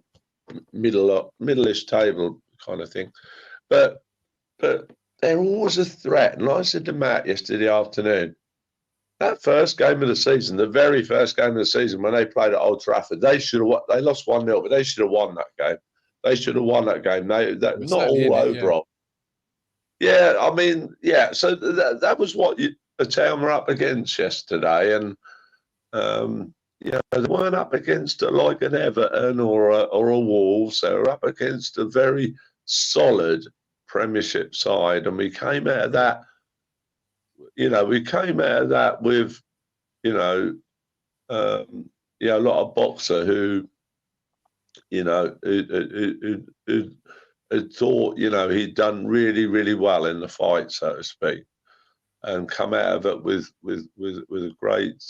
middle-ish table kind of thing. But they're always a threat. And like I said to Matt yesterday afternoon, that first game of the season, the very first game of the season, when they played at Old Trafford, they lost 1-0, but they should have won that game. They should have won that game. Not all over. Yeah, I mean, yeah. So that was what the town were up against yesterday, and you know, they weren't up against like an Everton or a Wolves. They were up against a very solid Premiership side, and we came out of that. You know, with a lot of boxer who, you know, who thought, you know, he'd done really, really well in the fight, so to speak, and come out of it with a great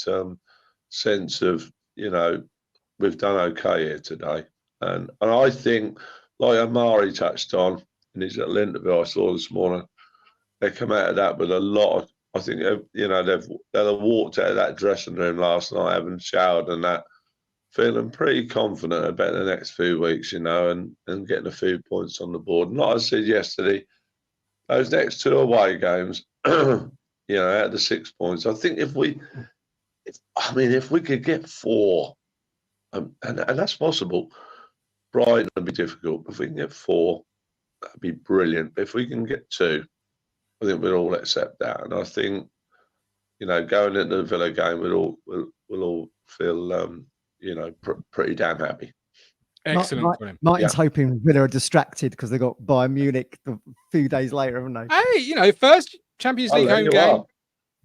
sense of, you know, we've done okay here today. And I think, like Amari touched on in his little interview I saw this morning, they come out of that with a lot of, I think, you know, they'll have walked out of that dressing room last night, having showered and that, feeling pretty confident about the next few weeks, you know, and getting a few points on the board. And like I said yesterday, those next two away games, you know, out of the 6 points, I think if we could get 4, and that's possible, Brighton would be difficult. If we can get 4, that'd be brilliant. If we can get 2, I think we'll all accept that. And I think, you know, going into the Villa game, we'll all feel, you know, pretty damn happy. Excellent. Martin's hoping Villa are distracted because they got Bayern Munich a few days later, haven't they? Hey, you know, first Champions League home game,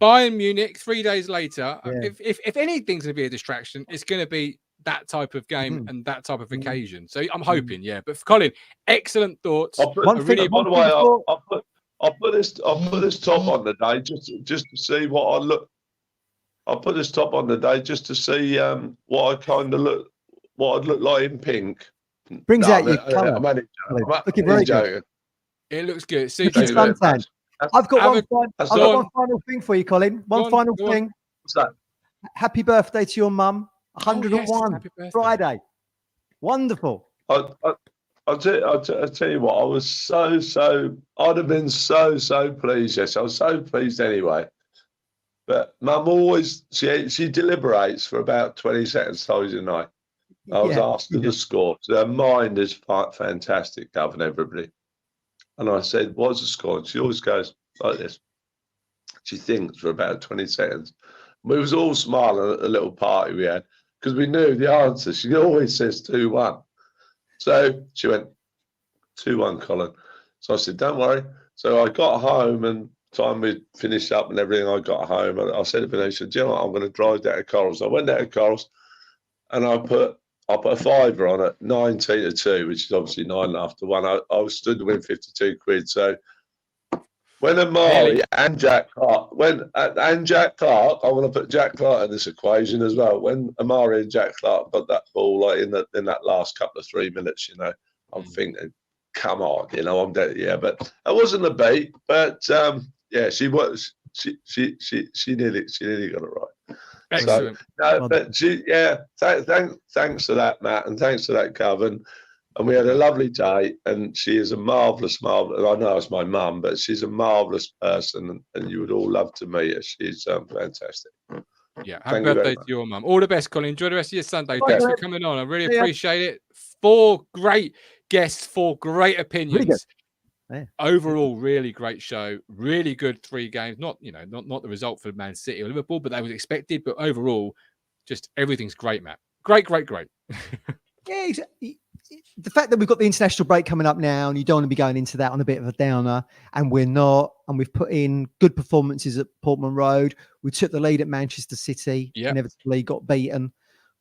Bayern Munich 3 days later. Yeah. If anything's going to be a distraction, it's going to be that type of game and that type of occasion. So I'm hoping, But Colin, excellent thoughts. By the way, I'll put this top on the day just to see what I look. I'll put this top on the day just to see what I'd look like in pink. Brings out your colour. Looking very good. It looks good. It suits you. I've got one final thing for you, Colin. One final thing. What's that? Happy birthday to your mum. 101 Friday. Wonderful. I'll tell you what, I was I'd have been so pleased. Yes, I was so pleased anyway. But Mum always, she deliberates for about 20 seconds, told you night. I was asked the score. So her mind is fantastic, Gov, and everybody. And I said, what's the score? And she always goes like this. She thinks for about 20 seconds. We was all smiling at the little party we had because we knew the answer. She always says 2-1. So she went 2-1, Colin. So I said, don't worry. So I got home, and time we finished up and everything, I got home and I said to Vanessa, do you know what? I'm going to drive down to Corals. I went down to Corals and I put a fiver on it, 19-2, which is obviously 9.5 to 1. I stood to win 52 quid. So when Amari and Jack Clark, I want to put Jack Clark in this equation as well. When Amari and Jack Clark got that ball like in that last couple of 3 minutes, you know, I'm thinking, come on, you know, I'm dead. Yeah, but it wasn't a beat. But yeah, she nearly got it right. Excellent. So, but thanks to that, Matt, and thanks to that, Coven. And we had a lovely day, and she is a marvellous. I know it's my mum, but she's a marvellous person, and you would all love to meet her. She's fantastic. Yeah, happy birthday to your mum. All the best, Colin. Enjoy the rest of your Sunday. Thanks for coming on. I really appreciate it. 4 great guests, 4 great opinions. Really Overall, really great show. Really good 3 games. Not the result for Man City or Liverpool, but that was expected. But overall, just everything's great, Matt. Great. Yeah, the fact that we've got the international break coming up now, and you don't want to be going into that on a bit of a downer, and we're not, and we've put in good performances at Portman Road. We took the lead at Manchester City, inevitably got beaten,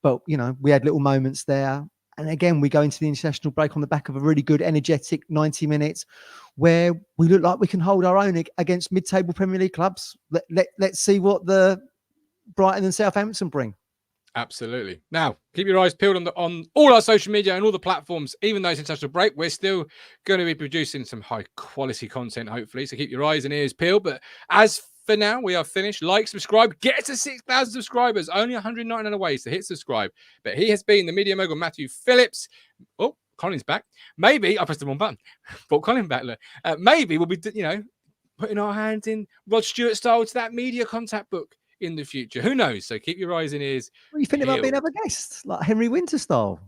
but you know, we had little moments there. And again, we go into the international break on the back of a really good, energetic 90 minutes where we look like we can hold our own against mid-table Premier League clubs. Let's see what the Brighton and Southampton bring. Absolutely. Now, keep your eyes peeled on all our social media and all the platforms. Even though it's international break, we're still going to be producing some high-quality content, hopefully. So keep your eyes and ears peeled. But as for now, we are finished. Like, subscribe, get to 6,000 subscribers. Only 199 ways to hit subscribe. But he has been the media mogul, Matthew Phillips. Oh, Colin's back. Maybe I pressed the wrong button. Brought Colin back. Maybe we'll be, putting our hands in Rod Stewart style to that media contact book in the future. Who knows? So keep your eyes and ears. What do you think about being other guests, like Henry Winter style?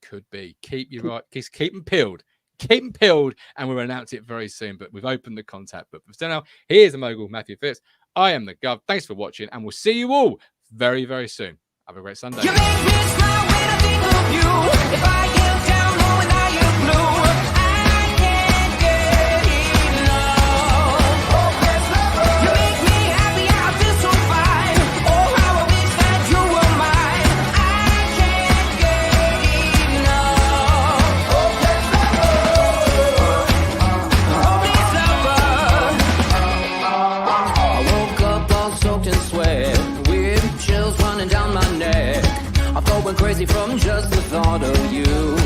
Could be. Keep them peeled. Keep them peeled, and we'll announce it very soon. But we've opened the contact book. So now, here's the mogul, Matthew Phillips. I am the Gov. Thanks for watching, and we'll see you all very, very soon. Have a great Sunday. You make me smile when I think of you. If I get down low and I get blue, I can't get enough. You make me happy, I feel so fine. Oh, how I wish that you were mine. I can't get enough. I woke up all soaked in sweat, weird chills running down my neck. I thought went crazy from just the thought of you.